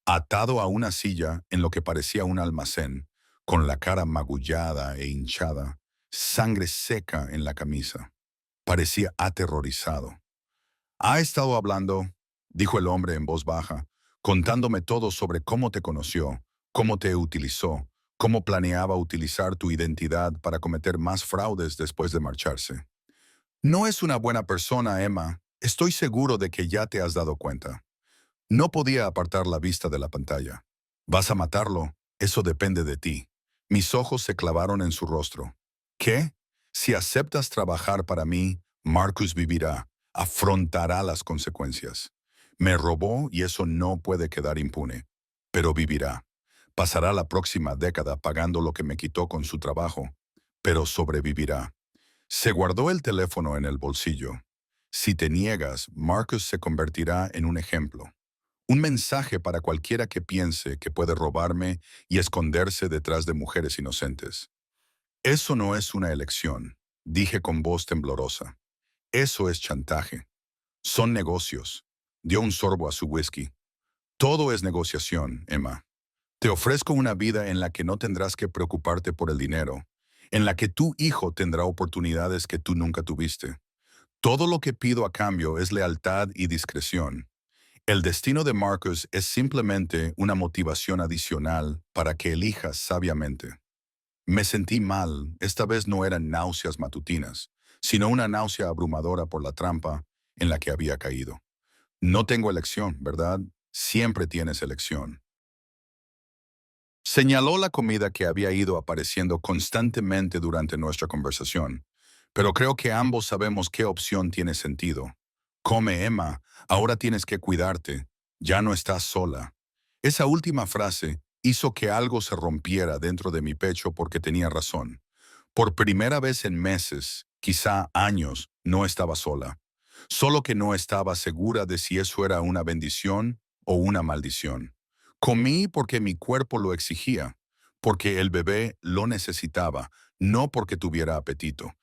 Atado a una silla en lo que parecía un almacén, con la cara magullada e hinchada, sangre seca en la camisa. Parecía aterrorizado. Ha estado hablando, dijo el hombre en voz baja, contándome todo sobre cómo te conoció, cómo te utilizó, cómo planeaba utilizar tu identidad para cometer más fraudes después de marcharse. No es una buena persona, Emma. Estoy seguro de que ya te has dado cuenta. No podía apartar la vista de la pantalla. ¿Vas a matarlo? Eso depende de ti. Mis ojos se clavaron en su rostro. ¿Qué? Si aceptas trabajar para mí, Marcus vivirá, afrontará las consecuencias. Me robó y eso no puede quedar impune. Pero vivirá. Pasará la próxima década pagando lo que me quitó con su trabajo, pero sobrevivirá. Se guardó el teléfono en el bolsillo. Si te niegas, Marcus se convertirá en un ejemplo. Un mensaje para cualquiera que piense que puede robarme y esconderse detrás de mujeres inocentes. Eso no es una elección, dije con voz temblorosa. Eso es chantaje. Son negocios. Dio un sorbo a su whisky. Todo es negociación, Emma. Te ofrezco una vida en la que no tendrás que preocuparte por el dinero, en la que tu hijo tendrá oportunidades que tú nunca tuviste. Todo lo que pido a cambio es lealtad y discreción. El destino de Marcus es simplemente una motivación adicional para que elijas sabiamente. Me sentí mal, esta vez no eran náuseas matutinas, sino una náusea abrumadora por la trampa en la que había caído. No tengo elección, ¿verdad? Siempre tienes elección. Señaló la comida que había ido apareciendo constantemente durante nuestra conversación, pero creo que ambos sabemos qué opción tiene sentido. Come, Emma, ahora tienes que cuidarte, ya no estás sola. Esa última frase hizo que algo se rompiera dentro de mi pecho porque tenía razón. Por primera vez en meses, quizá años, no estaba sola. Solo que no estaba segura de si eso era una bendición o una maldición. Comí porque mi cuerpo lo exigía, porque el bebé lo necesitaba, no porque tuviera apetito.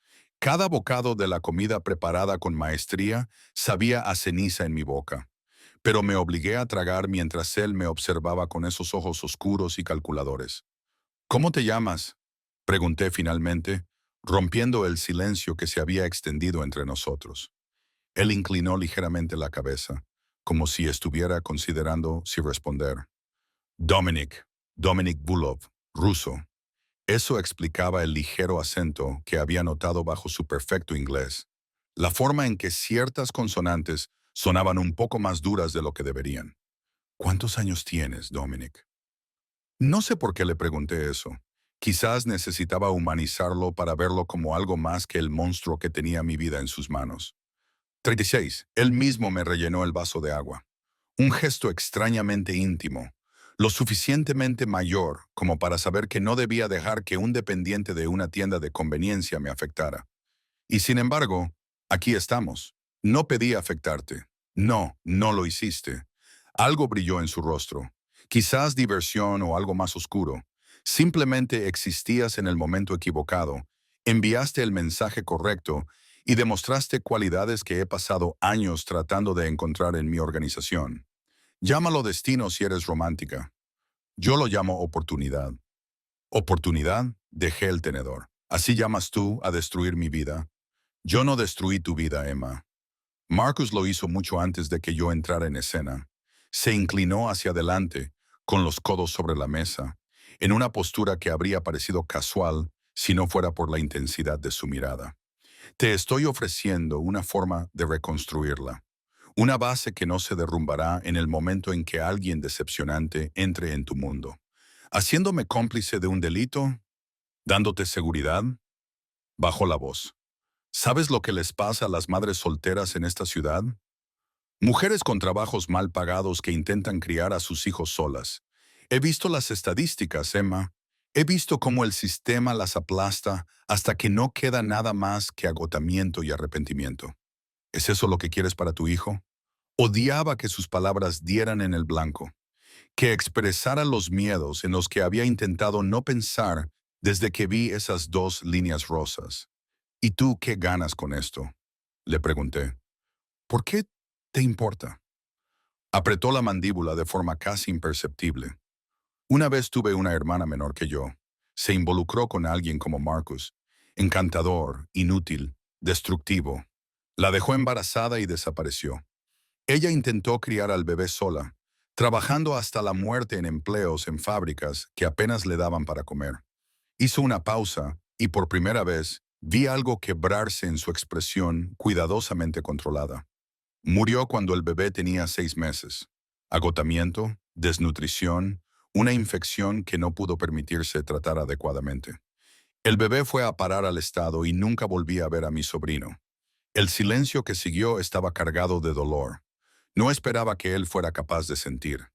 Cada bocado de la comida preparada con maestría sabía a ceniza en mi boca, pero me obligué a tragar mientras él me observaba con esos ojos oscuros y calculadores. ¿Cómo te llamas?, pregunté finalmente, rompiendo el silencio que se había extendido entre nosotros. Él inclinó ligeramente la cabeza, como si estuviera considerando si responder. Dominic, Dominic Bulov, ruso. Eso explicaba el ligero acento que había notado bajo su perfecto inglés. La forma en que ciertas consonantes sonaban un poco más duras de lo que deberían. ¿Cuántos años tienes, Dominic? No sé por qué le pregunté eso. Quizás necesitaba humanizarlo para verlo como algo más que el monstruo que tenía mi vida en sus manos. 36. Él mismo me rellenó el vaso de agua. Un gesto extrañamente íntimo, lo suficientemente mayor como para saber que no debía dejar que un dependiente de una tienda de conveniencia me afectara. Y sin embargo, aquí estamos. No pedí afectarte. No, no lo hiciste. Algo brilló en su rostro. Quizás diversión o algo más oscuro. Simplemente existías en el momento equivocado, enviaste el mensaje correcto y demostraste cualidades que he pasado años tratando de encontrar en mi organización. Llámalo destino si eres romántica. Yo lo llamo oportunidad. ¿Oportunidad? Dejé el tenedor. ¿Así llamas tú a destruir mi vida? Yo no destruí tu vida, Emma. Marcus lo hizo mucho antes de que yo entrara en escena. Se inclinó hacia adelante, con los codos sobre la mesa, en una postura que habría parecido casual si no fuera por la intensidad de su mirada. Te estoy ofreciendo una forma de reconstruirla. Una base que no se derrumbará en el momento en que alguien decepcionante entre en tu mundo. Haciéndome cómplice de un delito, dándote seguridad, bajó la voz. ¿Sabes lo que les pasa a las madres solteras en esta ciudad? Mujeres con trabajos mal pagados que intentan criar a sus hijos solas. He visto las estadísticas, Emma. He visto cómo el sistema las aplasta hasta que no queda nada más que agotamiento y arrepentimiento. ¿Es eso lo que quieres para tu hijo? Odiaba que sus palabras dieran en el blanco, que expresara los miedos en los que había intentado no pensar desde que vi esas dos líneas rosas. ¿Y tú qué ganas con esto?, le pregunté. ¿Por qué te importa? Apretó la mandíbula de forma casi imperceptible. Una vez tuve una hermana menor que yo. Se involucró con alguien como Marcus. Encantador, inútil, destructivo. La dejó embarazada y desapareció. Ella intentó criar al bebé sola, trabajando hasta la muerte en empleos en fábricas que apenas le daban para comer. Hizo una pausa y por primera vez vi algo quebrarse en su expresión cuidadosamente controlada. Murió cuando el bebé tenía 6 meses. Agotamiento, desnutrición, una infección que no pudo permitirse tratar adecuadamente. El bebé fue a parar al estado y nunca volví a ver a mi sobrino. El silencio que siguió estaba cargado de dolor. No esperaba que él fuera capaz de sentir.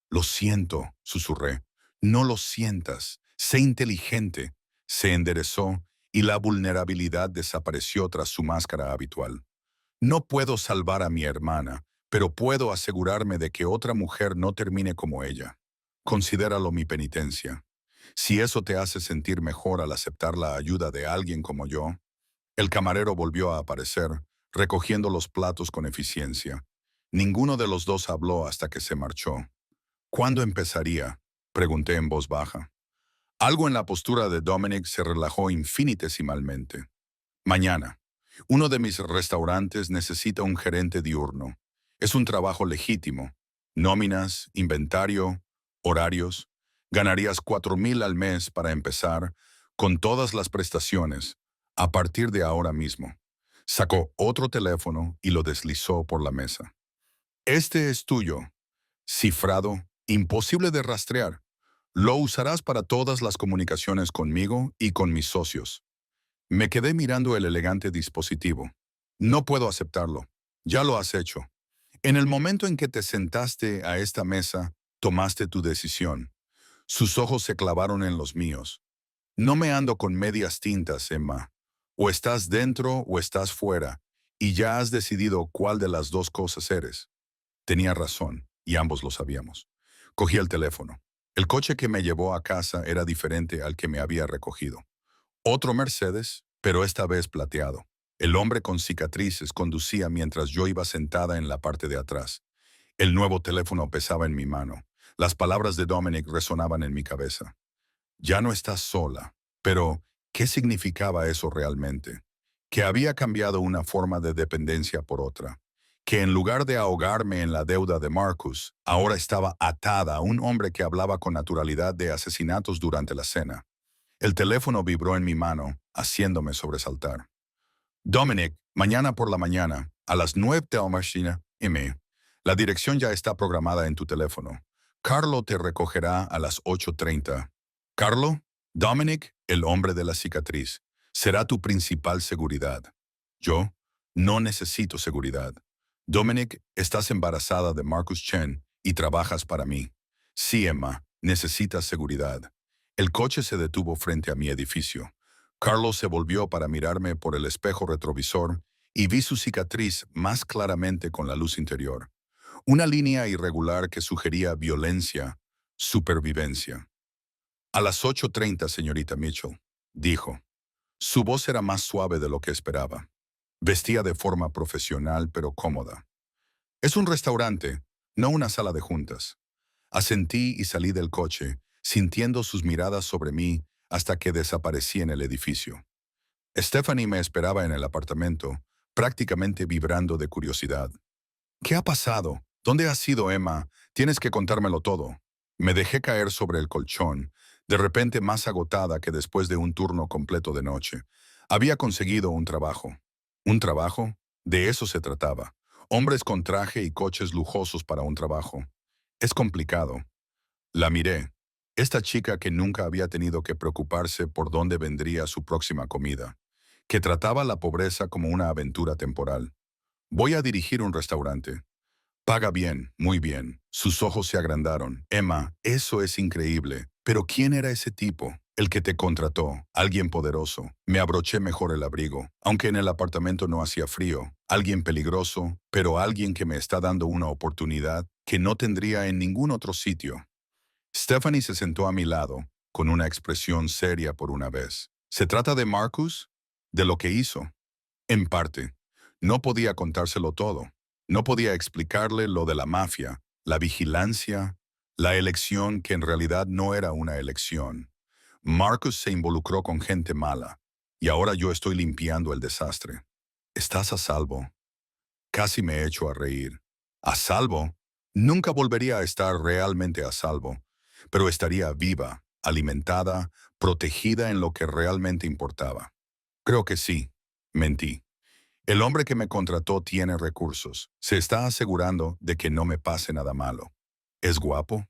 Lo siento, susurré. No lo sientas. Sé inteligente. Se enderezó y la vulnerabilidad desapareció tras su máscara habitual. No puedo salvar a mi hermana, pero puedo asegurarme de que otra mujer no termine como ella. Considéralo mi penitencia. Si eso te hace sentir mejor al aceptar la ayuda de alguien como yo. El camarero volvió a aparecer, recogiendo los platos con eficiencia. Ninguno de los dos habló hasta que se marchó. ¿Cuándo empezaría?, pregunté en voz baja. Algo en la postura de Dominic se relajó infinitesimalmente. Mañana. Uno de mis restaurantes necesita un gerente diurno. Es un trabajo legítimo. Nóminas, inventario, horarios. Ganarías 4,000 al mes para empezar, con todas las prestaciones, a partir de ahora mismo. Sacó otro teléfono y lo deslizó por la mesa. Este es tuyo. Cifrado, imposible de rastrear. Lo usarás para todas las comunicaciones conmigo y con mis socios. Me quedé mirando el elegante dispositivo. No puedo aceptarlo. Ya lo has hecho. En el momento en que te sentaste a esta mesa, tomaste tu decisión. Sus ojos se clavaron en los míos. No me ando con medias tintas, Emma. O estás dentro o estás fuera, y ya has decidido cuál de las dos cosas eres. Tenía razón, y ambos lo sabíamos. Cogí el teléfono. El coche que me llevó a casa era diferente al que me había recogido. Otro Mercedes, pero esta vez plateado. El hombre con cicatrices conducía mientras yo iba sentada en la parte de atrás. El nuevo teléfono pesaba en mi mano. Las palabras de Dominic resonaban en mi cabeza. Ya no estás sola. Pero, ¿qué significaba eso realmente? Que había cambiado una forma de dependencia por otra. Que en lugar de ahogarme en la deuda de Marcus, ahora estaba atada a un hombre que hablaba con naturalidad de asesinatos durante la cena. El teléfono vibró en mi mano, haciéndome sobresaltar. Dominic, mañana por la mañana, a las 9 de la mañana, M. La dirección ya está programada en tu teléfono. Carlo te recogerá a las 8:30. Carlo, Dominic, el hombre de la cicatriz, será tu principal seguridad. Yo no necesito seguridad. Dominic, estás embarazada de Marcus Chen y trabajas para mí. Sí, Emma, necesitas seguridad. El coche se detuvo frente a mi edificio. Carlos se volvió para mirarme por el espejo retrovisor y vi su cicatriz más claramente con la luz interior. Una línea irregular que sugería violencia, supervivencia. A las 8:30, señorita Mitchell, dijo. Su voz era más suave de lo que esperaba. Vestía de forma profesional pero cómoda. Es un restaurante, no una sala de juntas. Asentí y salí del coche, sintiendo sus miradas sobre mí hasta que desaparecí en el edificio. Stephanie me esperaba en el apartamento, prácticamente vibrando de curiosidad. ¿Qué ha pasado? ¿Dónde has ido, Emma? Tienes que contármelo todo. Me dejé caer sobre el colchón, de repente más agotada que después de un turno completo de noche. Había conseguido un trabajo. ¿Un trabajo? De eso se trataba. Hombres con traje y coches lujosos para un trabajo. Es complicado. La miré. Esta chica que nunca había tenido que preocuparse por dónde vendría su próxima comida, que trataba la pobreza como una aventura temporal. Voy a dirigir un restaurante. Paga bien, muy bien. Sus ojos se agrandaron. Emma, eso es increíble. Pero ¿quién era ese tipo? El que te contrató. Alguien poderoso. Me abroché mejor el abrigo. Aunque en el apartamento no hacía frío. Alguien peligroso, pero alguien que me está dando una oportunidad que no tendría en ningún otro sitio. Stephanie se sentó a mi lado, con una expresión seria por una vez. ¿Se trata de Marcus? ¿De lo que hizo? En parte. No podía contárselo todo. No podía explicarle lo de la mafia, la vigilancia, la elección que en realidad no era una elección. Marcus se involucró con gente mala, y ahora yo estoy limpiando el desastre. ¿Estás a salvo? Casi me echo a reír. ¿A salvo? Nunca volvería a estar realmente a salvo, pero estaría viva, alimentada, protegida en lo que realmente importaba. Creo que sí, mentí. El hombre que me contrató tiene recursos. Se está asegurando de que no me pase nada malo. ¿Es guapo?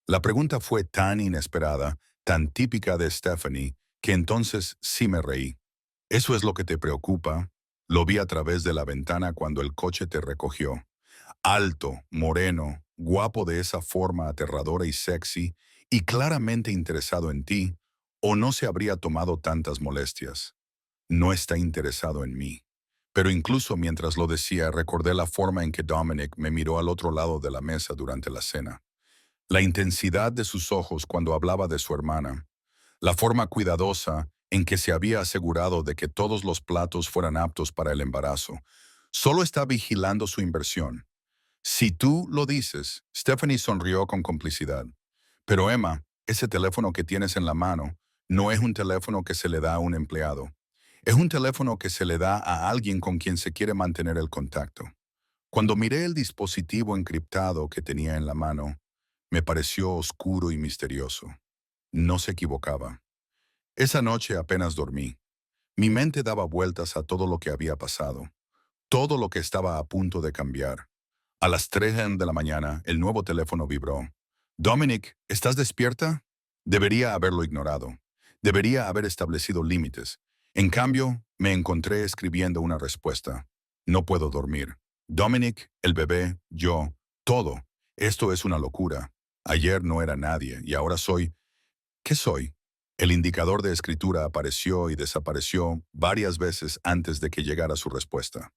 La pregunta fue tan inesperada, tan típica de Stephanie, que entonces sí me reí. ¿Eso es lo que te preocupa? Lo vi a través de la ventana cuando el coche te recogió. Alto, moreno, guapo de esa forma aterradora y sexy, y claramente interesado en ti, o no se habría tomado tantas molestias. No está interesado en mí. Pero incluso mientras lo decía, recordé la forma en que Dominic me miró al otro lado de la mesa durante la cena. La intensidad de sus ojos cuando hablaba de su hermana. La forma cuidadosa en que se había asegurado de que todos los platos fueran aptos para el embarazo. Solo está vigilando su inversión. Si tú lo dices, Stephanie sonrió con complicidad. Pero Emma, ese teléfono que tienes en la mano no es un teléfono que se le da a un empleado. Es un teléfono que se le da a alguien con quien se quiere mantener el contacto. Cuando miré el dispositivo encriptado que tenía en la mano, me pareció oscuro y misterioso. No se equivocaba. Esa noche apenas dormí. Mi mente daba vueltas a todo lo que había pasado, todo lo que estaba a punto de cambiar. A las 3 de la mañana, el nuevo teléfono vibró. Dominic, ¿estás despierta? Debería haberlo ignorado. Debería haber establecido límites. En cambio, me encontré escribiendo una respuesta. No puedo dormir. Dominic, el bebé, yo, todo. Esto es una locura. Ayer no era nadie y ahora soy... ¿Qué soy? El indicador de escritura apareció y desapareció varias veces antes de que llegara su respuesta.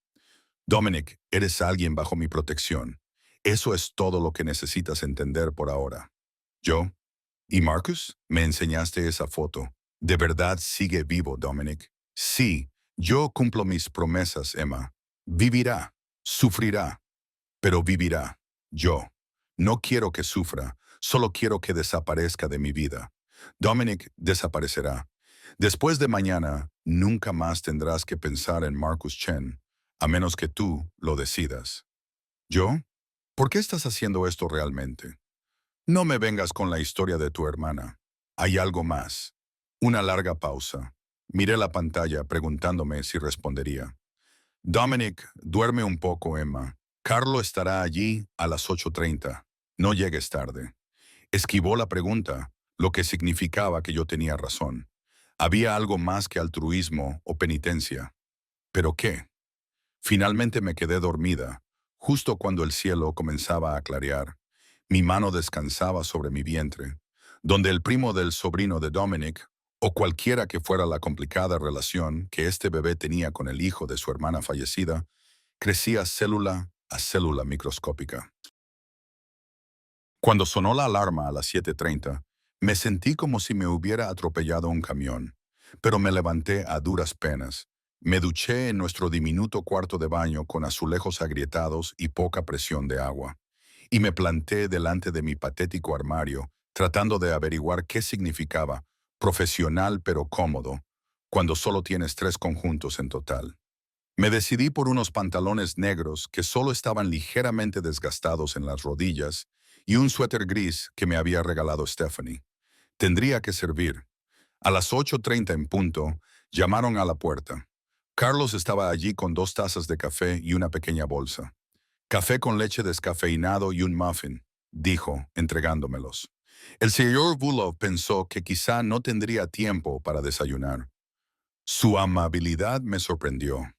Dominic, eres alguien bajo mi protección. Eso es todo lo que necesitas entender por ahora. Yo. ¿Y Marcus? Me enseñaste esa foto. ¿De verdad sigue vivo, Dominic? Sí, yo cumplo mis promesas, Emma. Vivirá, sufrirá, pero vivirá. Yo. No quiero que sufra, solo quiero que desaparezca de mi vida. Dominic desaparecerá. Después de mañana, nunca más tendrás que pensar en Marcus Chen, a menos que tú lo decidas. ¿Yo? ¿Por qué estás haciendo esto realmente? No me vengas con la historia de tu hermana. Hay algo más. Una larga pausa. Miré la pantalla preguntándome si respondería. Dominic, duerme un poco, Emma. Carlo estará allí a las 8:30. No llegues tarde. Esquivó la pregunta, lo que significaba que yo tenía razón. Había algo más que altruismo o penitencia. ¿Pero qué? Finalmente me quedé dormida, justo cuando el cielo comenzaba a clarear. Mi mano descansaba sobre mi vientre, donde el primo del sobrino de Dominic, o cualquiera que fuera la complicada relación que este bebé tenía con el hijo de su hermana fallecida, crecía célula a célula microscópica. Cuando sonó la alarma a las 7:30, me sentí como si me hubiera atropellado un camión, pero me levanté a duras penas. Me duché en nuestro diminuto cuarto de baño con azulejos agrietados y poca presión de agua, y me planté delante de mi patético armario, tratando de averiguar qué significaba, profesional pero cómodo, cuando solo tienes 3 conjuntos en total. Me decidí por unos pantalones negros que solo estaban ligeramente desgastados en las rodillas y un suéter gris que me había regalado Stephanie. Tendría que servir. A las 8:30 en punto, llamaron a la puerta. Carlos estaba allí con 2 tazas de café y una pequeña bolsa. Café con leche descafeinado y un muffin, dijo, entregándomelos. El señor Bulov pensó que quizá no tendría tiempo para desayunar. Su amabilidad me sorprendió.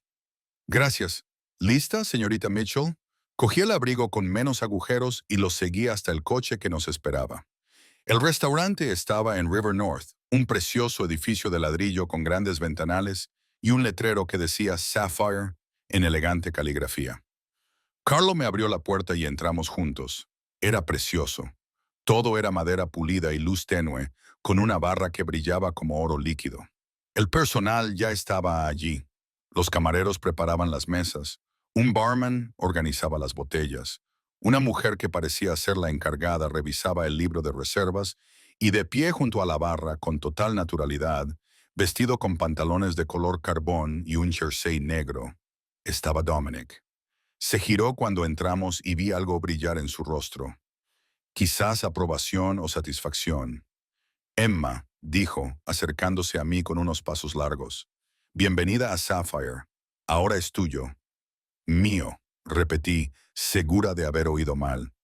Gracias. ¿Lista, señorita Mitchell? Cogí el abrigo con menos agujeros y lo seguí hasta el coche que nos esperaba. El restaurante estaba en River North, un precioso edificio de ladrillo con grandes ventanales y un letrero que decía Sapphire en elegante caligrafía. Carlo me abrió la puerta y entramos juntos. Era precioso. Todo era madera pulida y luz tenue, con una barra que brillaba como oro líquido. El personal ya estaba allí. Los camareros preparaban las mesas. Un barman organizaba las botellas. Una mujer que parecía ser la encargada revisaba el libro de reservas y de pie junto a la barra con total naturalidad, vestido con pantalones de color carbón y un jersey negro, estaba Dominic. Se giró cuando entramos y vi algo brillar en su rostro. Quizás aprobación o satisfacción. Emma, dijo, acercándose a mí con unos pasos largos. Bienvenida a Sapphire. Ahora es tuyo. Mío, repetí, segura de haber oído mal.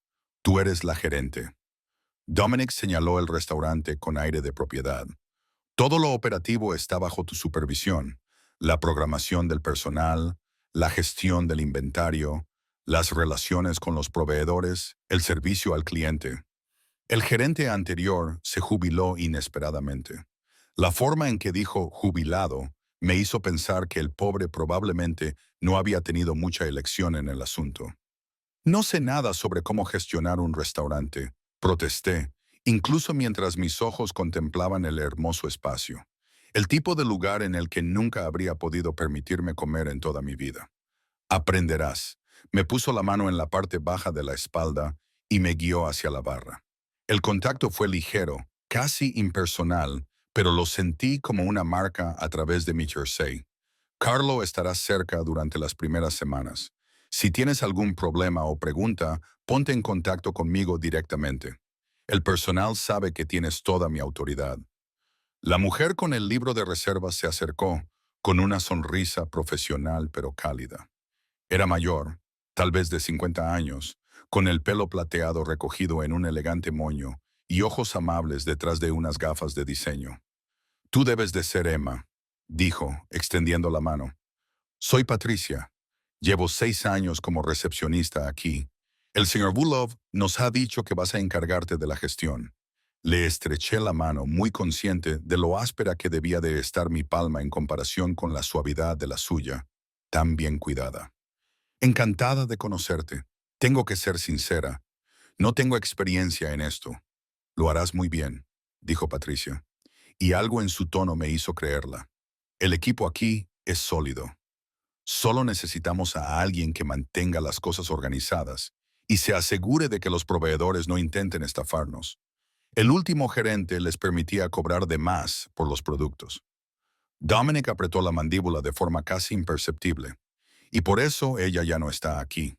Tú eres la gerente. Dominic señaló el restaurante con aire de propiedad. Todo lo operativo está bajo tu supervisión. La programación del personal, la gestión del inventario, las relaciones con los proveedores, el servicio al cliente. El gerente anterior se jubiló inesperadamente. La forma en que dijo jubilado me hizo pensar que el pobre probablemente no había tenido mucha elección en el asunto. No sé nada sobre cómo gestionar un restaurante, protesté, incluso mientras mis ojos contemplaban el hermoso espacio. El tipo de lugar en el que nunca habría podido permitirme comer en toda mi vida. Aprenderás. Me puso la mano en la parte baja de la espalda y me guió hacia la barra. El contacto fue ligero, casi impersonal, pero lo sentí como una marca a través de mi jersey. Carlo estará cerca durante las primeras semanas. Si tienes algún problema o pregunta, ponte en contacto conmigo directamente. El personal sabe que tienes toda mi autoridad. La mujer con el libro de reservas se acercó, con una sonrisa profesional pero cálida. Era mayor, tal vez de 50 años, con el pelo plateado recogido en un elegante moño y ojos amables detrás de unas gafas de diseño. Tú debes de ser Emma, dijo, extendiendo la mano. Soy Patricia. Llevo 6 años como recepcionista aquí. El señor Bulov nos ha dicho que vas a encargarte de la gestión. Le estreché la mano, muy consciente de lo áspera que debía de estar mi palma en comparación con la suavidad de la suya, tan bien cuidada. Encantada de conocerte. Tengo que ser sincera. No tengo experiencia en esto. Lo harás muy bien, dijo Patricia. Y algo en su tono me hizo creerla. El equipo aquí es sólido. Solo necesitamos a alguien que mantenga las cosas organizadas y se asegure de que los proveedores no intenten estafarnos. El último gerente les permitía cobrar de más por los productos. Dominic apretó la mandíbula de forma casi imperceptible, y por eso ella ya no está aquí.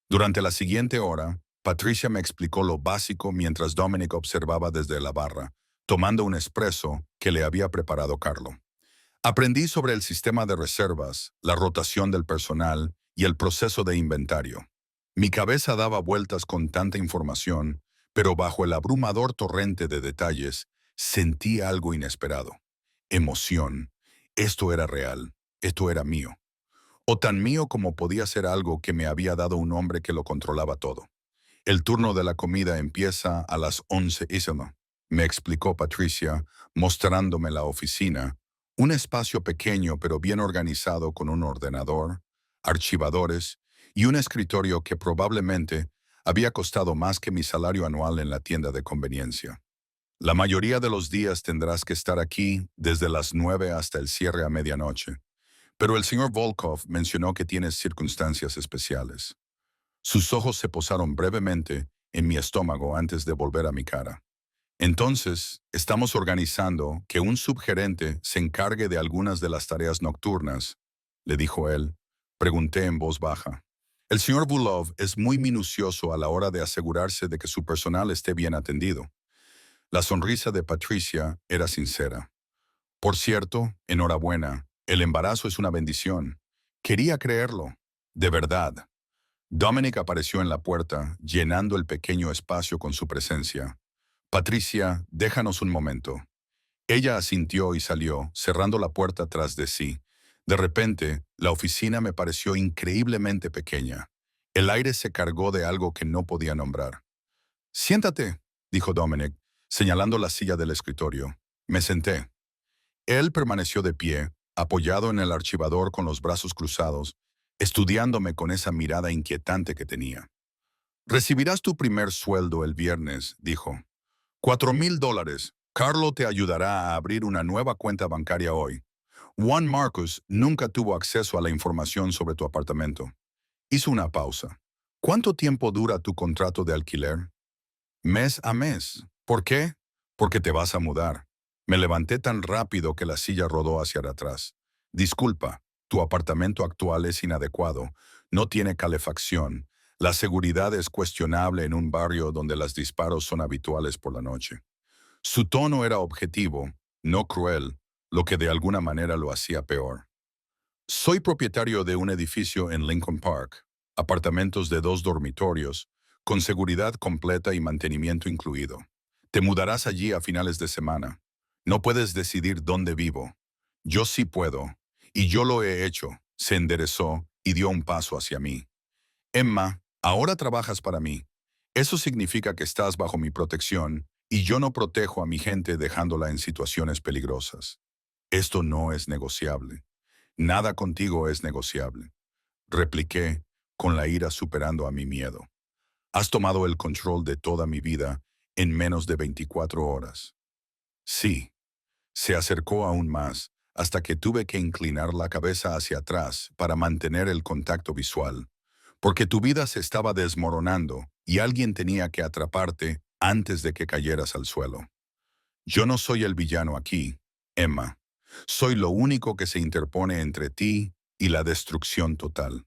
Durante la siguiente hora, Patricia me explicó lo básico mientras Dominic observaba desde la barra, tomando un espresso que le había preparado Carlo. Aprendí sobre el sistema de reservas, la rotación del personal y el proceso de inventario. Mi cabeza daba vueltas con tanta información, pero bajo el abrumador torrente de detalles, sentí algo inesperado. Emoción. Esto era real. Esto era mío. O tan mío como podía ser algo que me había dado un hombre que lo controlaba todo. El turno de la comida empieza a las 11 isma, me explicó Patricia, mostrándome la oficina, un espacio pequeño pero bien organizado con un ordenador, archivadores y un escritorio que probablemente había costado más que mi salario anual en la tienda de conveniencia. La mayoría de los días tendrás que estar aquí desde las 9 hasta el cierre a medianoche, pero el señor Volkov mencionó que tienes circunstancias especiales. Sus ojos se posaron brevemente en mi estómago antes de volver a mi cara. Entonces, estamos organizando que un subgerente se encargue de algunas de las tareas nocturnas, le dijo él. Pregunté en voz baja. El señor Bulov es muy minucioso a la hora de asegurarse de que su personal esté bien atendido. La sonrisa de Patricia era sincera. Por cierto, enhorabuena, el embarazo es una bendición. Quería creerlo. De verdad. Dominic apareció en la puerta, llenando el pequeño espacio con su presencia. Patricia, déjanos un momento. Ella asintió y salió, cerrando la puerta tras de sí. De repente, la oficina me pareció increíblemente pequeña. El aire se cargó de algo que no podía nombrar. Siéntate, dijo Dominic, señalando la silla del escritorio. Me senté. Él permaneció de pie, apoyado en el archivador con los brazos cruzados, estudiándome con esa mirada inquietante que tenía. Recibirás tu primer sueldo el viernes, dijo. $4,000. Carlo te ayudará a abrir una nueva cuenta bancaria hoy. Juan Marcus nunca tuvo acceso a la información sobre tu apartamento. Hizo una pausa. ¿Cuánto tiempo dura tu contrato de alquiler? Mes a mes. ¿Por qué? Porque te vas a mudar. Me levanté tan rápido que la silla rodó hacia atrás. Disculpa, tu apartamento actual es inadecuado. No tiene calefacción. La seguridad es cuestionable en un barrio donde los disparos son habituales por la noche. Su tono era objetivo, no cruel, lo que de alguna manera lo hacía peor. Soy propietario de un edificio en Lincoln Park, apartamentos de 2 dormitorios, con seguridad completa y mantenimiento incluido. Te mudarás allí a finales de semana. No puedes decidir dónde vivo. Yo sí puedo, y yo lo he hecho. Se enderezó y dio un paso hacia mí. Emma, ahora trabajas para mí. Eso significa que estás bajo mi protección y yo no protejo a mi gente dejándola en situaciones peligrosas. Esto no es negociable. Nada contigo es negociable. Repliqué, con la ira superando a mi miedo. Has tomado el control de toda mi vida en menos de 24 horas. Sí. Se acercó aún más, hasta que tuve que inclinar la cabeza hacia atrás para mantener el contacto visual, porque tu vida se estaba desmoronando y alguien tenía que atraparte antes de que cayeras al suelo. Yo no soy el villano aquí, Emma. Soy lo único que se interpone entre ti y la destrucción total.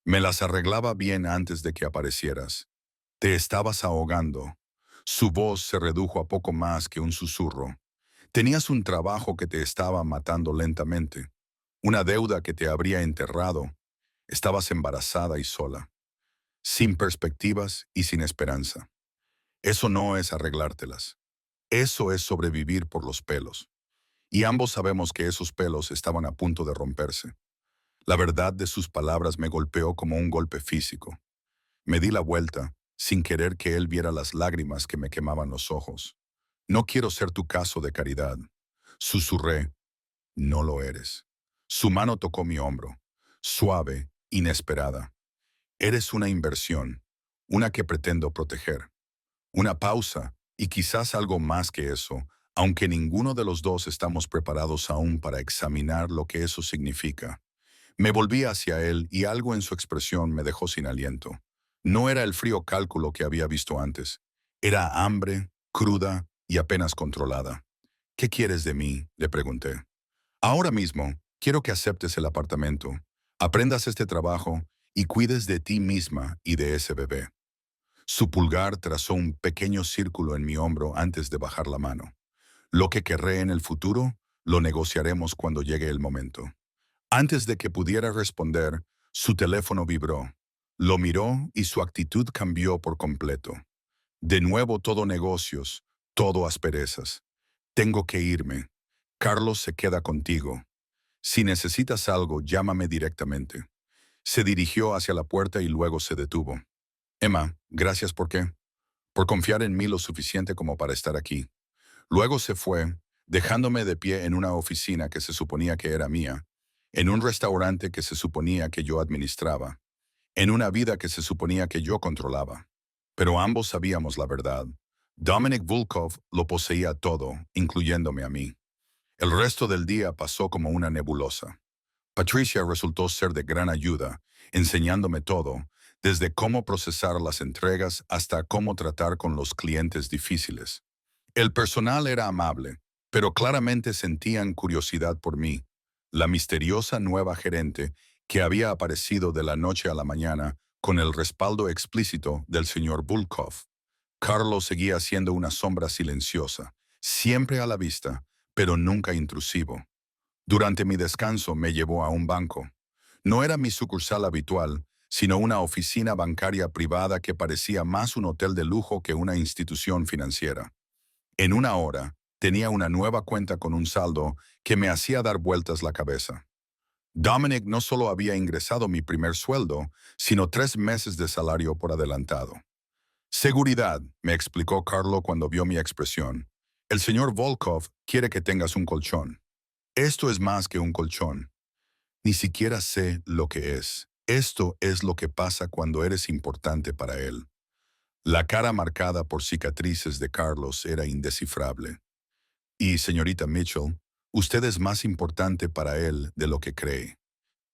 Me las arreglaba bien antes de que aparecieras. Te estabas ahogando. Su voz se redujo a poco más que un susurro. Tenías un trabajo que te estaba matando lentamente, una deuda que te habría enterrado. Estabas embarazada y sola, sin perspectivas y sin esperanza. Eso no es arreglártelas. Eso es sobrevivir por los pelos. Y ambos sabemos que esos pelos estaban a punto de romperse. La verdad de sus palabras me golpeó como un golpe físico. Me di la vuelta, sin querer que él viera las lágrimas que me quemaban los ojos. No quiero ser tu caso de caridad. Susurré, no lo eres. Su mano tocó mi hombro, suave, inesperada. Eres una inversión, una que pretendo proteger. Una pausa, y quizás algo más que eso, aunque ninguno de los dos estamos preparados aún para examinar lo que eso significa. Me volví hacia él y algo en su expresión me dejó sin aliento. No era el frío cálculo que había visto antes. Era hambre, cruda y apenas controlada. ¿Qué quieres de mí?, le pregunté. Ahora mismo, quiero que aceptes el apartamento, aprendas este trabajo y cuides de ti misma y de ese bebé. Su pulgar trazó un pequeño círculo en mi hombro antes de bajar la mano. Lo que querré en el futuro, lo negociaremos cuando llegue el momento. Antes de que pudiera responder, su teléfono vibró. Lo miró y su actitud cambió por completo. De nuevo todo negocios, todo asperezas. Tengo que irme. Carlos se queda contigo. Si necesitas algo, llámame directamente. Se dirigió hacia la puerta y luego se detuvo. Emma, gracias por qué. Por confiar en mí lo suficiente como para estar aquí. Luego se fue, dejándome de pie en una oficina que se suponía que era mía, en un restaurante que se suponía que yo administraba, en una vida que se suponía que yo controlaba. Pero ambos sabíamos la verdad. Dominic Volkov lo poseía todo, incluyéndome a mí. El resto del día pasó como una nebulosa. Patricia resultó ser de gran ayuda, enseñándome todo, desde cómo procesar las entregas hasta cómo tratar con los clientes difíciles. El personal era amable, pero claramente sentían curiosidad por mí, la misteriosa nueva gerente que había aparecido de la noche a la mañana con el respaldo explícito del señor Volkov. Carlos seguía siendo una sombra silenciosa, siempre a la vista, pero nunca intrusivo. Durante mi descanso me llevó a un banco. No era mi sucursal habitual, sino una oficina bancaria privada que parecía más un hotel de lujo que una institución financiera. En una hora, tenía una nueva cuenta con un saldo que me hacía dar vueltas la cabeza. Dominic no solo había ingresado mi primer sueldo, sino 3 meses de salario por adelantado. Seguridad, me explicó Carlo cuando vio mi expresión. El señor Volkov quiere que tengas un colchón. Esto es más que un colchón. Ni siquiera sé lo que es. Esto es lo que pasa cuando eres importante para él. La cara marcada por cicatrices de Carlos era indescifrable. Y, señorita Mitchell, usted es más importante para él de lo que cree.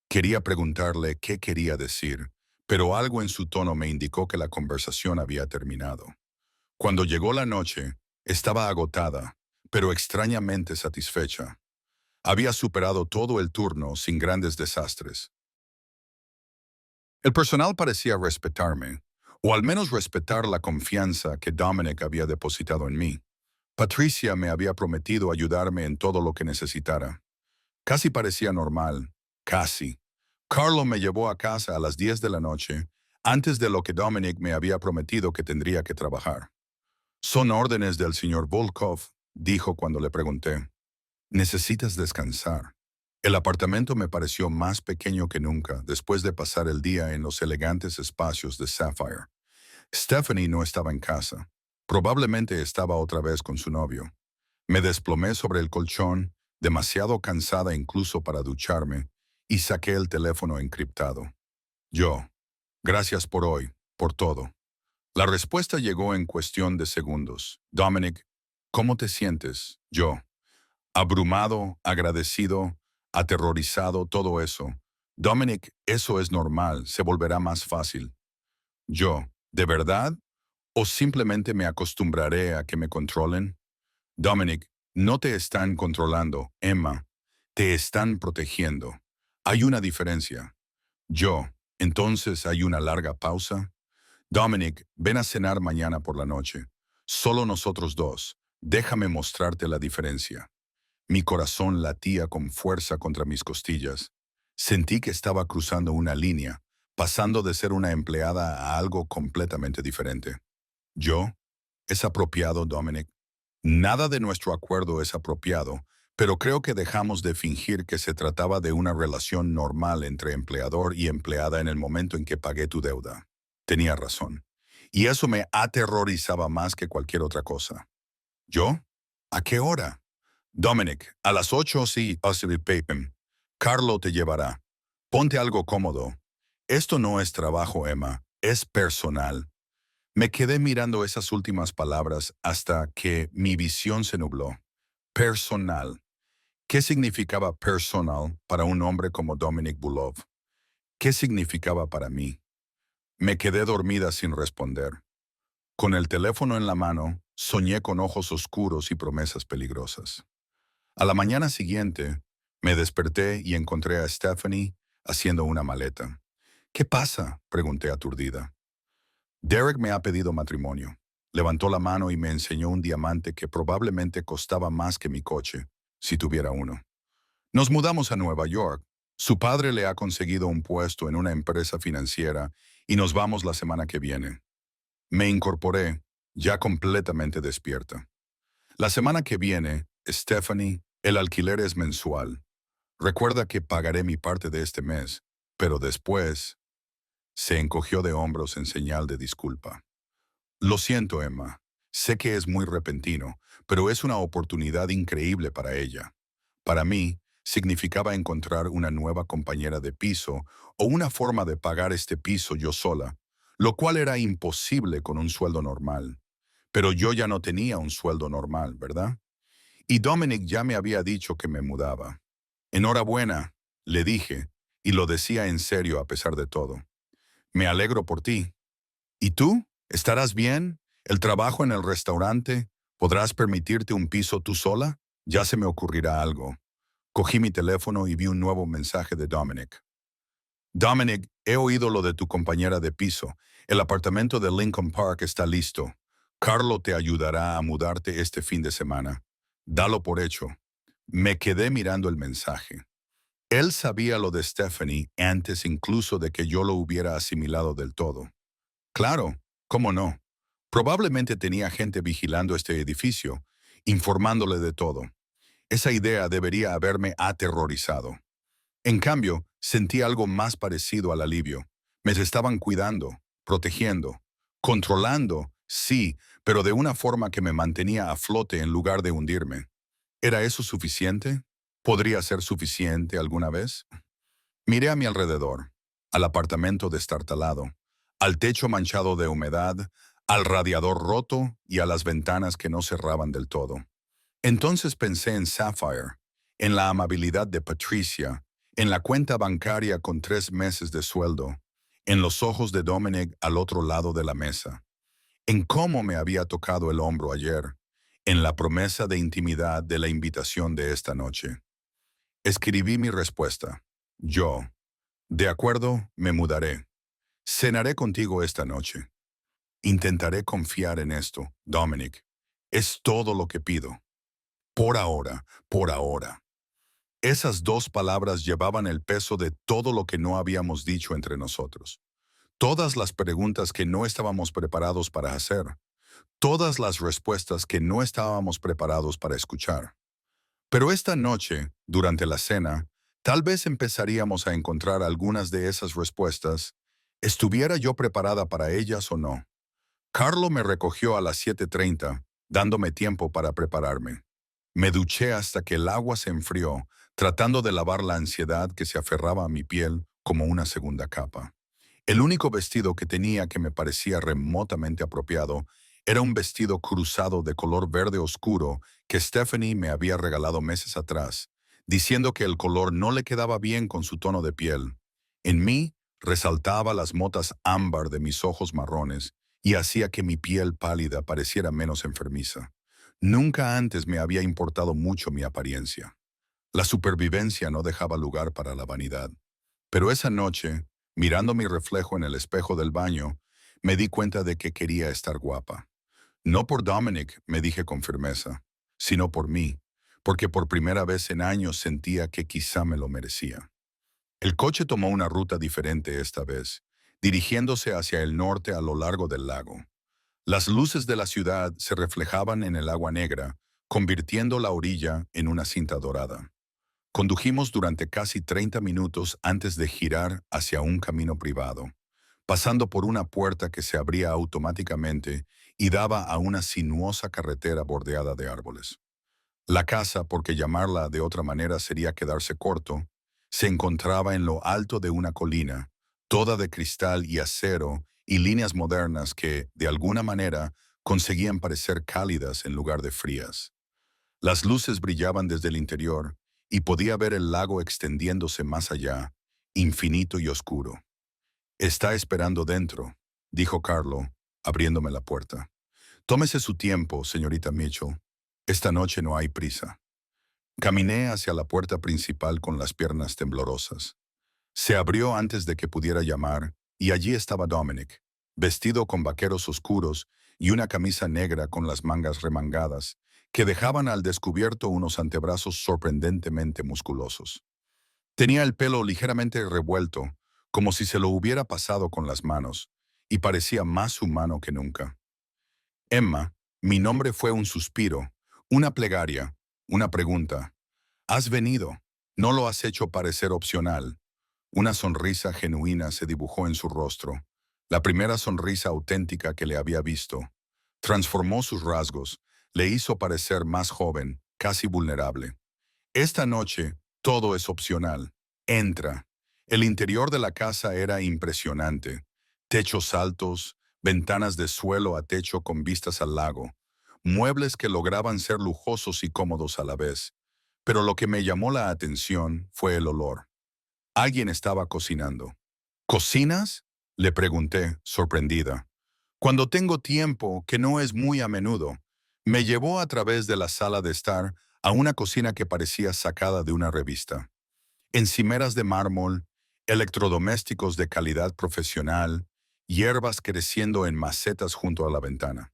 Quería preguntarle qué quería decir, pero algo en su tono me indicó que la conversación había terminado. Cuando llegó la noche, estaba agotada, pero extrañamente satisfecha. Había superado todo el turno sin grandes desastres. El personal parecía respetarme, o al menos respetar la confianza que Dominic había depositado en mí. Patricia me había prometido ayudarme en todo lo que necesitara. Casi parecía normal, casi. Carlo me llevó a casa a las 10 de la noche, antes de lo que Dominic me había prometido que tendría que trabajar. Son órdenes del señor Volkov, dijo cuando le pregunté. Necesitas descansar. El apartamento me pareció más pequeño que nunca después de pasar el día en los elegantes espacios de Sapphire. Stephanie no estaba en casa. Probablemente estaba otra vez con su novio. Me desplomé sobre el colchón, demasiado cansada incluso para ducharme, y saqué el teléfono encriptado. Yo. Gracias por hoy, por todo. La respuesta llegó en cuestión de segundos. Dominic, ¿cómo te sientes? Yo. Abrumado, agradecido, aterrorizado, todo eso. Dominic, eso es normal, se volverá más fácil. Yo, ¿de verdad? ¿O simplemente me acostumbraré a que me controlen? Dominic, no te están controlando, Emma. Te están protegiendo. Hay una diferencia. Yo, entonces hay una larga pausa. Dominic, ven a cenar mañana por la noche. Solo nosotros dos. Déjame mostrarte la diferencia. Mi corazón latía con fuerza contra mis costillas. Sentí que estaba cruzando una línea, pasando de ser una empleada a algo completamente diferente. Yo, es apropiado, Dominic. Nada de nuestro acuerdo es apropiado, pero creo que dejamos de fingir que se trataba de una relación normal entre empleador y empleada en el momento en que pagué tu deuda. Tenía razón. Y eso me aterrorizaba más que cualquier otra cosa. ¿Yo? ¿A qué hora? Dominic, a las 8 sí, Ossie Papem. Carlo te llevará. Ponte algo cómodo. Esto no es trabajo, Emma, es personal. Me quedé mirando esas últimas palabras hasta que mi visión se nubló. Personal. ¿Qué significaba personal para un hombre como Dominic Bulov? ¿Qué significaba para mí? Me quedé dormida sin responder. Con el teléfono en la mano, soñé con ojos oscuros y promesas peligrosas. A la mañana siguiente, me desperté y encontré a Stephanie haciendo una maleta. ¿Qué pasa?, pregunté aturdida. Derek me ha pedido matrimonio. Levantó la mano y me enseñó un diamante que probablemente costaba más que mi coche, si tuviera uno. Nos mudamos a Nueva York. Su padre le ha conseguido un puesto en una empresa financiera y nos vamos la semana que viene. Me incorporé, ya completamente despierta. La semana que viene, Stephanie, el alquiler es mensual. Recuerda que pagaré mi parte de este mes, pero después se encogió de hombros en señal de disculpa. Lo siento, Emma. Sé que es muy repentino, pero es una oportunidad increíble para ella. Para mí, significaba encontrar una nueva compañera de piso o una forma de pagar este piso yo sola, lo cual era imposible con un sueldo normal. Pero yo ya no tenía un sueldo normal, ¿verdad? Y Dominic ya me había dicho que me mudaba. Enhorabuena, le dije, y lo decía en serio a pesar de todo. Me alegro por ti. ¿Y tú? ¿Estarás bien? ¿El trabajo en el restaurante? ¿Podrás permitirte un piso tú sola? Ya se me ocurrirá algo. Cogí mi teléfono y vi un nuevo mensaje de Dominic. Dominic, he oído lo de tu compañera de piso. El apartamento de Lincoln Park está listo. Carlo te ayudará a mudarte este fin de semana. Dalo por hecho. Me quedé mirando el mensaje. Él sabía lo de Stephanie antes incluso de que yo lo hubiera asimilado del todo. Claro, ¿cómo no? Probablemente tenía gente vigilando este edificio, informándole de todo. Esa idea debería haberme aterrorizado. En cambio, sentí algo más parecido al alivio. Me estaban cuidando, protegiendo, controlando, sí, pero de una forma que me mantenía a flote en lugar de hundirme. ¿Era eso suficiente? ¿Podría ser suficiente alguna vez? Miré a mi alrededor, al apartamento destartalado, al techo manchado de humedad, al radiador roto y a las ventanas que no cerraban del todo. Entonces pensé en Sapphire, en la amabilidad de Patricia, en la cuenta bancaria con 3 meses de sueldo, en los ojos de Dominic al otro lado de la mesa, en cómo me había tocado el hombro ayer, en la promesa de intimidad de la invitación de esta noche. Escribí mi respuesta. Yo, de acuerdo, me mudaré. Cenaré contigo esta noche. Intentaré confiar en esto, Dominic. Es todo lo que pido. Por ahora, por ahora. Esas dos palabras llevaban el peso de todo lo que no habíamos dicho entre nosotros. Todas las preguntas que no estábamos preparados para hacer. Todas las respuestas que no estábamos preparados para escuchar. Pero esta noche, durante la cena, tal vez empezaríamos a encontrar algunas de esas respuestas, estuviera yo preparada para ellas o no. Carlo me recogió a las 7:30, dándome tiempo para prepararme. Me duché hasta que el agua se enfrió, tratando de lavar la ansiedad que se aferraba a mi piel como una segunda capa. El único vestido que tenía que me parecía remotamente apropiado era un vestido cruzado de color verde oscuro que Stephanie me había regalado meses atrás, diciendo que el color no le quedaba bien con su tono de piel. En mí resaltaba las motas ámbar de mis ojos marrones y hacía que mi piel pálida pareciera menos enfermiza. Nunca antes me había importado mucho mi apariencia. La supervivencia no dejaba lugar para la vanidad. Pero esa noche, mirando mi reflejo en el espejo del baño, me di cuenta de que quería estar guapa. No por Dominic, me dije con firmeza, sino por mí, porque por primera vez en años sentía que quizá me lo merecía. El coche tomó una ruta diferente esta vez, dirigiéndose hacia el norte a lo largo del lago. Las luces de la ciudad se reflejaban en el agua negra, convirtiendo la orilla en una cinta dorada. Condujimos durante casi 30 minutos antes de girar hacia un camino privado, pasando por una puerta que se abría automáticamente y daba a una sinuosa carretera bordeada de árboles. La casa, porque llamarla de otra manera sería quedarse corto, se encontraba en lo alto de una colina, toda de cristal y acero y líneas modernas que, de alguna manera, conseguían parecer cálidas en lugar de frías. Las luces brillaban desde el interior y podía ver el lago extendiéndose más allá, infinito y oscuro. «Está esperando dentro», dijo Carlo, abriéndome la puerta. «Tómese su tiempo, señorita Mitchell. Esta noche no hay prisa». Caminé hacia la puerta principal con las piernas temblorosas. Se abrió antes de que pudiera llamar, y allí estaba Dominic, vestido con vaqueros oscuros y una camisa negra con las mangas remangadas, que dejaban al descubierto unos antebrazos sorprendentemente musculosos. Tenía el pelo ligeramente revuelto, como si se lo hubiera pasado con las manos, y parecía más humano que nunca. «Emma», mi nombre fue un suspiro, una plegaria, una pregunta. «¿Has venido? No lo has hecho parecer opcional». Una sonrisa genuina se dibujó en su rostro, la primera sonrisa auténtica que le había visto. Transformó sus rasgos, le hizo parecer más joven, casi vulnerable. «Esta noche, todo es opcional. Entra». El interior de la casa era impresionante. Techos altos, ventanas de suelo a techo con vistas al lago, muebles que lograban ser lujosos y cómodos a la vez. Pero lo que me llamó la atención fue el olor. Alguien estaba cocinando. «¿Cocinas?», le pregunté, sorprendida. «Cuando tengo tiempo, que no es muy a menudo». Me llevó a través de la sala de estar a una cocina que parecía sacada de una revista. Encimeras de mármol, electrodomésticos de calidad profesional, hierbas creciendo en macetas junto a la ventana.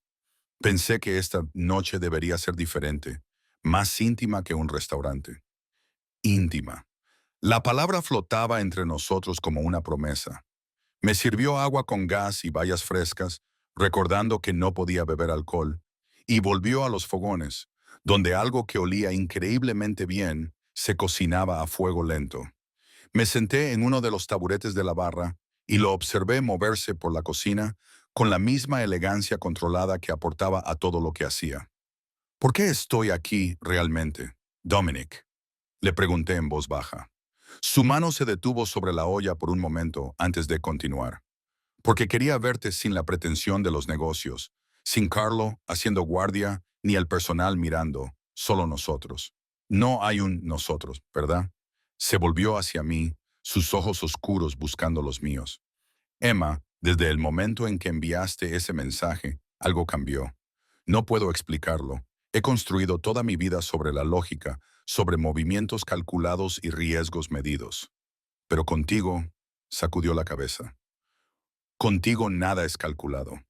Pensé que esta noche debería ser diferente, más íntima que un restaurante. Íntima. La palabra flotaba entre nosotros como una promesa. Me sirvió agua con gas y bayas frescas, recordando que no podía beber alcohol, y volvió a los fogones, donde algo que olía increíblemente bien se cocinaba a fuego lento. Me senté en uno de los taburetes de la barra y lo observé moverse por la cocina con la misma elegancia controlada que aportaba a todo lo que hacía. «¿Por qué estoy aquí realmente, Dominic?», le pregunté en voz baja. Su mano se detuvo sobre la olla por un momento antes de continuar. «Porque quería verte sin la pretensión de los negocios, sin Carlo haciendo guardia ni el personal mirando, solo nosotros. No hay un nosotros, ¿verdad?». Se volvió hacia mí, sus ojos oscuros buscando los míos. «Emma, desde el momento en que enviaste ese mensaje, algo cambió. No puedo explicarlo. He construido toda mi vida sobre la lógica, sobre movimientos calculados y riesgos medidos. Pero contigo», sacudió la cabeza. «Contigo nada es calculado.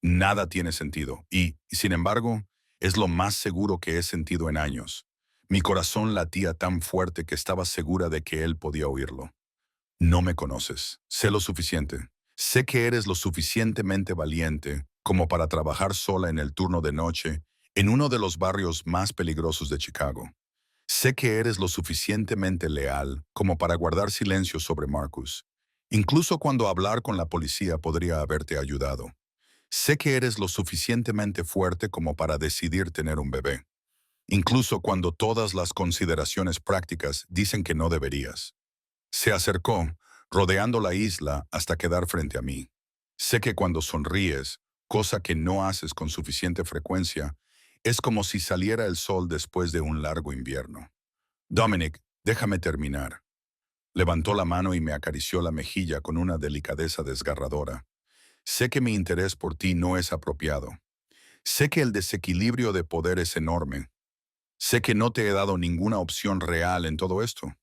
Nada tiene sentido. Y, sin embargo, es lo más seguro que he sentido en años. Mi corazón latía tan fuerte que estaba segura de que él podía oírlo. No me conoces. Sé lo suficiente. Sé que eres lo suficientemente valiente como para trabajar sola en el turno de noche en uno de los barrios más peligrosos de Chicago. Sé que eres lo suficientemente leal como para guardar silencio sobre Marcus, incluso cuando hablar con la policía podría haberte ayudado. Sé que eres lo suficientemente fuerte como para decidir tener un bebé, incluso cuando todas las consideraciones prácticas dicen que no deberías». Se acercó, rodeando la isla hasta quedar frente a mí. «Sé que cuando sonríes, cosa que no haces con suficiente frecuencia, es como si saliera el sol después de un largo invierno. Dominic, déjame terminar». Levantó la mano y me acarició la mejilla con una delicadeza desgarradora. «Sé que mi interés por ti no es apropiado. Sé que el desequilibrio de poder es enorme. Sé que no te he dado ninguna opción real en todo esto.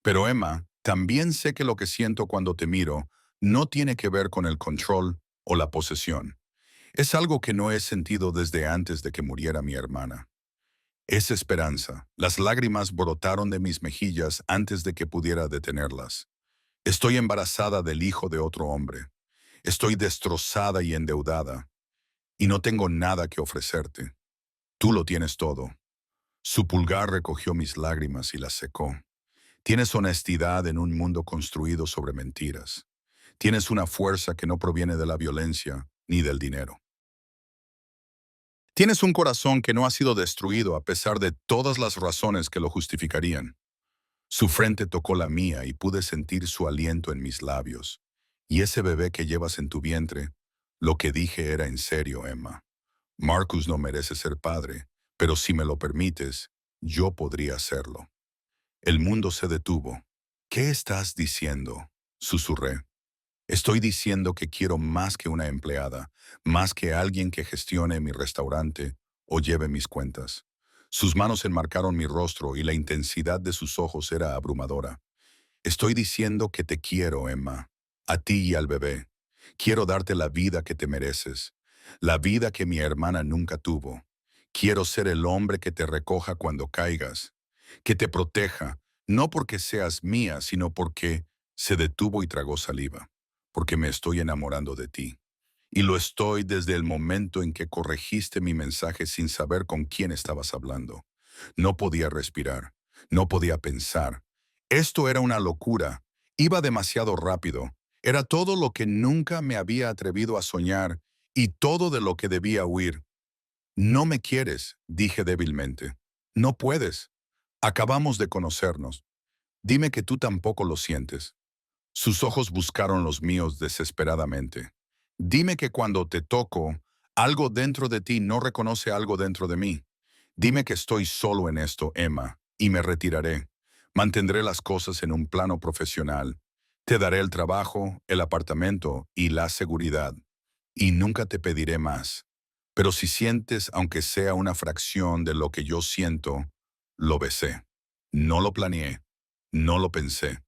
Pero Emma, también sé que lo que siento cuando te miro no tiene que ver con el control o la posesión. Es algo que no he sentido desde antes de que muriera mi hermana. Es esperanza. Las lágrimas brotaron de mis mejillas antes de que pudiera detenerlas. Estoy embarazada del hijo de otro hombre. Estoy destrozada y endeudada, y no tengo nada que ofrecerte. Tú lo tienes todo. Su pulgar recogió mis lágrimas y las secó. Tienes honestidad en un mundo construido sobre mentiras. Tienes una fuerza que no proviene de la violencia ni del dinero. Tienes un corazón que no ha sido destruido a pesar de todas las razones que lo justificarían. Su frente tocó la mía y pude sentir su aliento en mis labios. Y ese bebé que llevas en tu vientre, lo que dije era en serio, Emma. Marcus no merece ser padre, pero si me lo permites, yo podría hacerlo. El mundo se detuvo. ¿Qué estás diciendo? Susurré. Estoy diciendo que quiero más que una empleada, más que alguien que gestione mi restaurante o lleve mis cuentas. Sus manos enmarcaron mi rostro y la intensidad de sus ojos era abrumadora. Estoy diciendo que te quiero, Emma, a ti y al bebé. Quiero darte la vida que te mereces, la vida que mi hermana nunca tuvo. Quiero ser el hombre que te recoja cuando caigas, que te proteja, no porque seas mía, sino porque se detuvo y tragó saliva, porque me estoy enamorando de ti. Y lo estoy desde el momento en que corregiste mi mensaje sin saber con quién estabas hablando. No podía respirar, no podía pensar. Esto era una locura. Iba demasiado rápido. Era todo lo que nunca me había atrevido a soñar y todo de lo que debía huir. No me quieres, dije débilmente. No puedes. Acabamos de conocernos. Dime que tú tampoco lo sientes. Sus ojos buscaron los míos desesperadamente. Dime que cuando te toco, algo dentro de ti no reconoce algo dentro de mí. Dime que estoy solo en esto, Emma, y me retiraré. Mantendré las cosas en un plano profesional. Te daré el trabajo, el apartamento y la seguridad. Y nunca te pediré más. Pero si sientes, aunque sea una fracción de lo que yo siento, lo besé. No lo planeé, no lo pensé.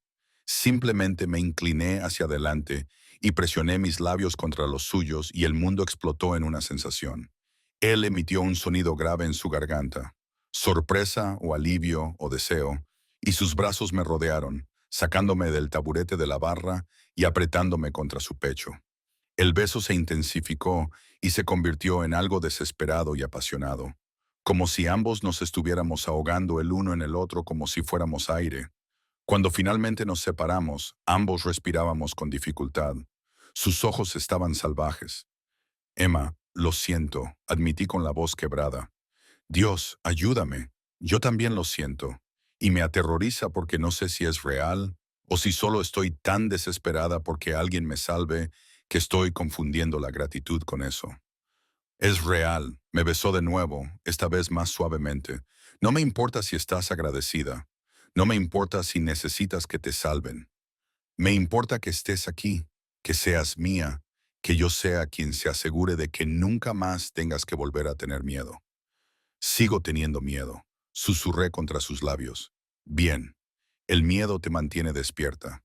Simplemente me incliné hacia adelante y presioné mis labios contra los suyos y el mundo explotó en una sensación. Él emitió un sonido grave en su garganta, sorpresa o alivio o deseo, y sus brazos me rodearon, sacándome del taburete de la barra y apretándome contra su pecho. El beso se intensificó y se convirtió en algo desesperado y apasionado, como si ambos nos estuviéramos ahogando el uno en el otro como si fuéramos aire. Cuando finalmente nos separamos, ambos respirábamos con dificultad. Sus ojos estaban salvajes. Emma, lo siento, admití con la voz quebrada. Dios, ayúdame. Yo también lo siento. Y me aterroriza porque no sé si es real o si solo estoy tan desesperada porque alguien me salve que estoy confundiendo la gratitud con eso. Es real. Me besó de nuevo, esta vez más suavemente. No me importa si estás agradecida. No me importa si necesitas que te salven. Me importa que estés aquí, que seas mía, que yo sea quien se asegure de que nunca más tengas que volver a tener miedo. Sigo teniendo miedo, susurré contra sus labios. Bien, el miedo te mantiene despierta.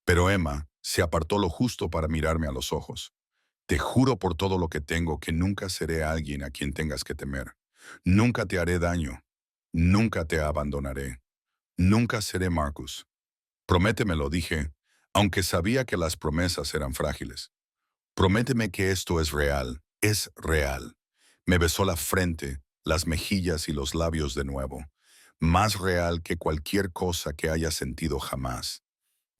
Pero Emma se apartó lo justo para mirarme a los ojos. Te juro por todo lo que tengo que nunca seré alguien a quien tengas que temer. Nunca te haré daño. Nunca te abandonaré. Nunca seré Marcus. Prométemelo, dije, aunque sabía que las promesas eran frágiles. Prométeme que esto es real, es real. Me besó la frente, las mejillas y los labios de nuevo, más real que cualquier cosa que haya sentido jamás.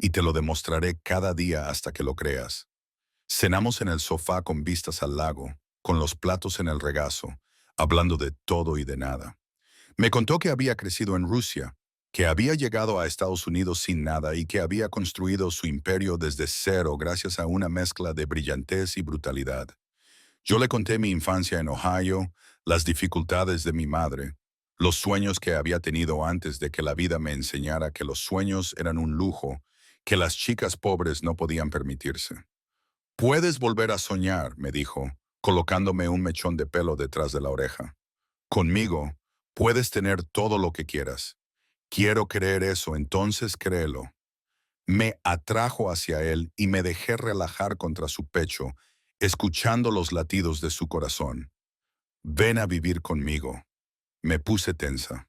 Y te lo demostraré cada día hasta que lo creas. Cenamos en el sofá con vistas al lago, con los platos en el regazo, hablando de todo y de nada. Me contó que había crecido en Rusia, que había llegado a Estados Unidos sin nada y que había construido su imperio desde cero gracias a una mezcla de brillantez y brutalidad. Yo le conté mi infancia en Ohio, las dificultades de mi madre, los sueños que había tenido antes de que la vida me enseñara que los sueños eran un lujo que las chicas pobres no podían permitirse. Puedes volver a soñar, me dijo, colocándome un mechón de pelo detrás de la oreja. Conmigo, Puedes tener todo lo que quieras. Quiero creer eso, entonces créelo. Me atrajo hacia él y me dejé relajar contra su pecho, escuchando los latidos de su corazón. Ven a vivir conmigo. Me puse tensa.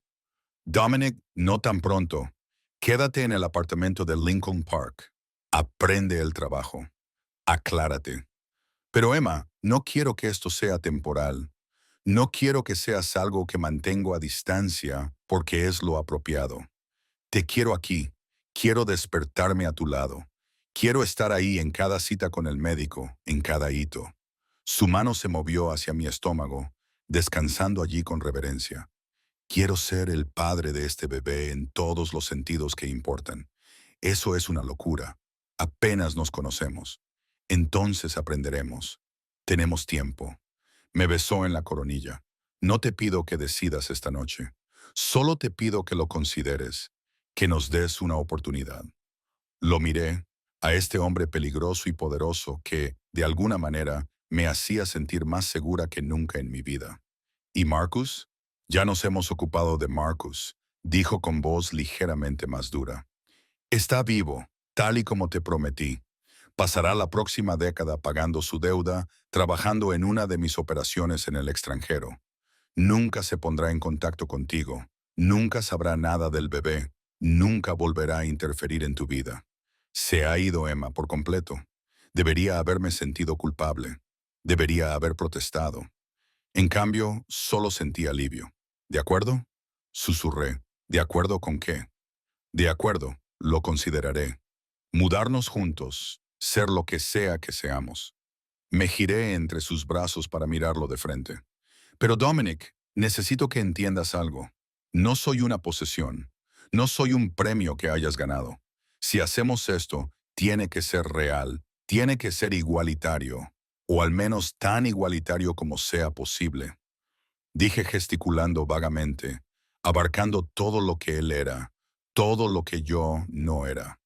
Dominic, no tan pronto. Quédate en el apartamento de Lincoln Park. Aprende el trabajo. Aclárate. Pero Emma, no quiero que esto sea temporal. No quiero que seas algo que mantengo a distancia porque es lo apropiado. Te quiero aquí. Quiero despertarme a tu lado. Quiero estar ahí en cada cita con el médico, en cada hito. Su mano se movió hacia mi estómago, descansando allí con reverencia. Quiero ser el padre de este bebé en todos los sentidos que importan. Eso es una locura. Apenas nos conocemos. Entonces aprenderemos. Tenemos tiempo. Me besó en la coronilla. No te pido que decidas esta noche. Solo te pido que lo consideres, que nos des una oportunidad. Lo miré, a este hombre peligroso y poderoso que, de alguna manera, me hacía sentir más segura que nunca en mi vida. ¿Y Marcus? Ya nos hemos ocupado de Marcus, dijo con voz ligeramente más dura. Está vivo, tal y como te prometí. Pasará la próxima década pagando su deuda, trabajando en una de mis operaciones en el extranjero. Nunca se pondrá en contacto contigo, nunca sabrá nada del bebé, nunca volverá a interferir en tu vida. Se ha ido Emma por completo. Debería haberme sentido culpable. Debería haber protestado. En cambio, solo sentí alivio. ¿De acuerdo? Susurré. ¿De acuerdo con qué? De acuerdo, lo consideraré. Mudarnos juntos, ser lo que sea que seamos. Me giré entre sus brazos para mirarlo de frente. Pero Dominic, necesito que entiendas algo. No soy una posesión. No soy un premio que hayas ganado. Si hacemos esto, tiene que ser real, tiene que ser igualitario, o al menos tan igualitario como sea posible. Dije gesticulando vagamente, abarcando todo lo que él era, todo lo que yo no era.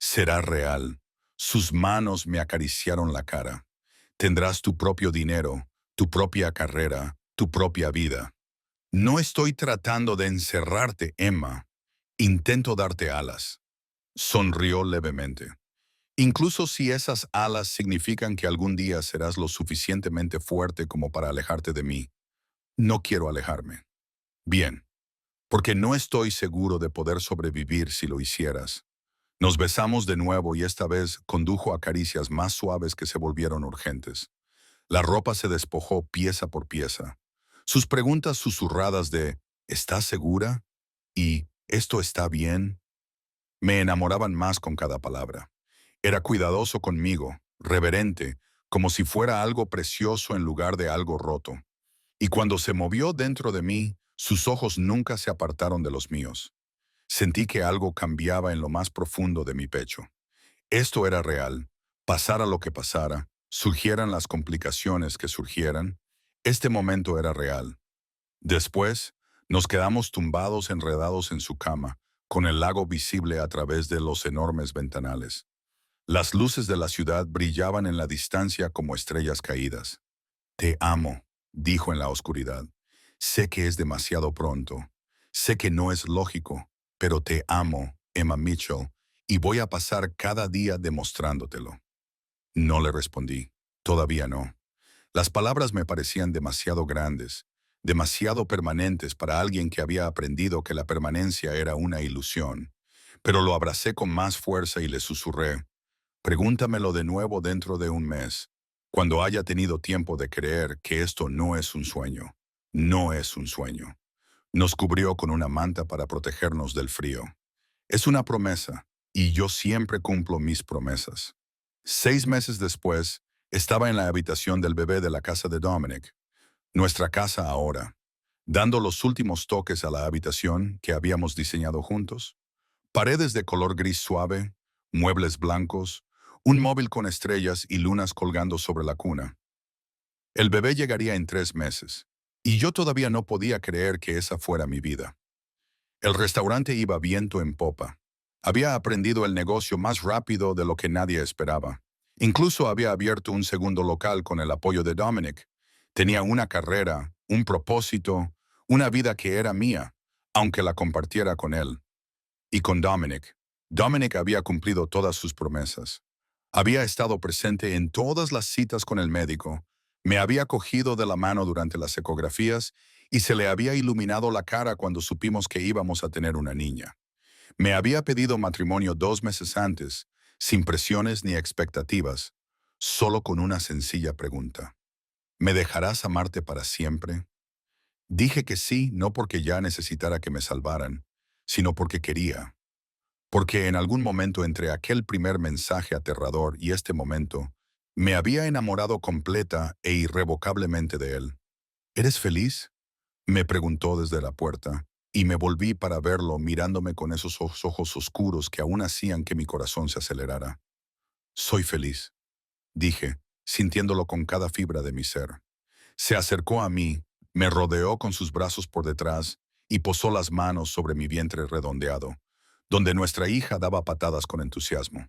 Será real. Sus manos me acariciaron la cara. Tendrás tu propio dinero, tu propia carrera, tu propia vida. No estoy tratando de encerrarte, Emma. Intento darte alas. Sonrió levemente. Incluso si esas alas significan que algún día serás lo suficientemente fuerte como para alejarte de mí, no quiero alejarme. Bien, porque no estoy seguro de poder sobrevivir si lo hicieras. Nos besamos de nuevo y esta vez condujo a caricias más suaves que se volvieron urgentes. La ropa se despojó pieza por pieza. Sus preguntas susurradas de ¿estás segura? Y ¿esto está bien? Me enamoraban más con cada palabra. Era cuidadoso conmigo, reverente, como si fuera algo precioso en lugar de algo roto. Y cuando se movió dentro de mí, sus ojos nunca se apartaron de los míos. Sentí que algo cambiaba en lo más profundo de mi pecho. Esto era real. Pasara lo que pasara, surgieran las complicaciones que surgieran, este momento era real. Después, nos quedamos tumbados enredados en su cama, con el lago visible a través de los enormes ventanales. Las luces de la ciudad brillaban en la distancia como estrellas caídas. Te amo, dijo en la oscuridad. Sé que es demasiado pronto. Sé que no es lógico, pero te amo, Emma Mitchell, y voy a pasar cada día demostrándotelo. No le respondí. Todavía no. Las palabras me parecían demasiado grandes, demasiado permanentes para alguien que había aprendido que la permanencia era una ilusión. Pero lo abracé con más fuerza y le susurré. Pregúntamelo de nuevo dentro de un mes, cuando haya tenido tiempo de creer que esto no es un sueño. No es un sueño. Nos cubrió con una manta para protegernos del frío. Es una promesa, y yo siempre cumplo mis promesas. 6 meses después, estaba en la habitación del bebé de la casa de Dominic, nuestra casa ahora, dando los últimos toques a la habitación que habíamos diseñado juntos. Paredes de color gris suave, muebles blancos, un móvil con estrellas y lunas colgando sobre la cuna. El bebé llegaría en 3 meses, y yo todavía no podía creer que esa fuera mi vida. El restaurante iba viento en popa. Había aprendido el negocio más rápido de lo que nadie esperaba. Incluso había abierto un segundo local con el apoyo de Dominic. Tenía una carrera, un propósito, una vida que era mía, aunque la compartiera con él. Y con Dominic. Dominic había cumplido todas sus promesas. Había estado presente en todas las citas con el médico, me había cogido de la mano durante las ecografías y se le había iluminado la cara cuando supimos que íbamos a tener una niña. Me había pedido matrimonio 2 meses antes, sin presiones ni expectativas, solo con una sencilla pregunta. ¿Me dejarás amarte para siempre? Dije que sí, no porque ya necesitara que me salvaran, sino porque quería. Porque en algún momento entre aquel primer mensaje aterrador y este momento, me había enamorado completa e irrevocablemente de él. ¿Eres feliz? Me preguntó desde la puerta, y me volví para verlo mirándome con esos ojos oscuros que aún hacían que mi corazón se acelerara. Soy feliz, dije, sintiéndolo con cada fibra de mi ser. Se acercó a mí, me rodeó con sus brazos por detrás y posó las manos sobre mi vientre redondeado, donde nuestra hija daba patadas con entusiasmo.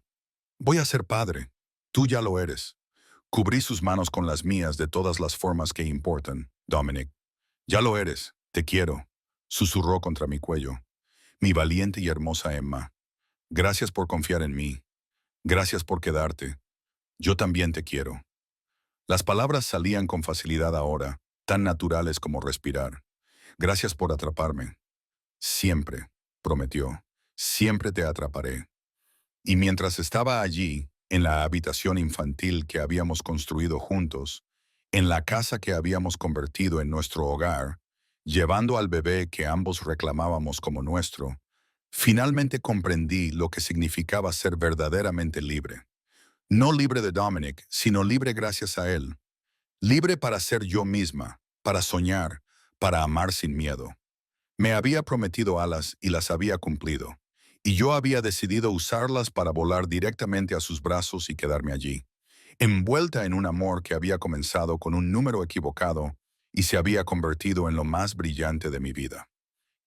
Voy a ser padre. Tú ya lo eres. Cubrí sus manos con las mías de todas las formas que importan, Dominic. Ya lo eres. Te quiero. Susurró contra mi cuello. Mi valiente y hermosa Emma. Gracias por confiar en mí. Gracias por quedarte. Yo también te quiero. Las palabras salían con facilidad ahora, tan naturales como respirar. Gracias por atraparme. Siempre, prometió. Siempre te atraparé. Y mientras estaba allí, en la habitación infantil que habíamos construido juntos, en la casa que habíamos convertido en nuestro hogar, llevando al bebé que ambos reclamábamos como nuestro, finalmente comprendí lo que significaba ser verdaderamente libre. No libre de Dominic, sino libre gracias a él. Libre para ser yo misma, para soñar, para amar sin miedo. Me había prometido alas y las había cumplido, y yo había decidido usarlas para volar directamente a sus brazos y quedarme allí, envuelta en un amor que había comenzado con un número equivocado y se había convertido en lo más brillante de mi vida.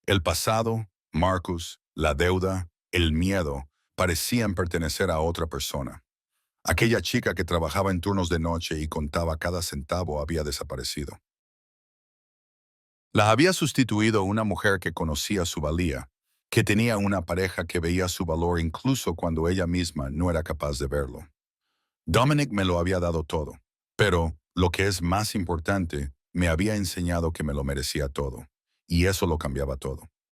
El pasado, Marcus, la deuda, el miedo, parecían pertenecer a otra persona. Aquella chica que trabajaba en turnos de noche y contaba cada centavo había desaparecido. La había sustituido una mujer que conocía su valía, que tenía una pareja que veía su valor incluso cuando ella misma no era capaz de verlo. Dominic me lo había dado todo, pero, lo que es más importante, me había enseñado que me lo merecía todo, y eso lo cambiaba todo.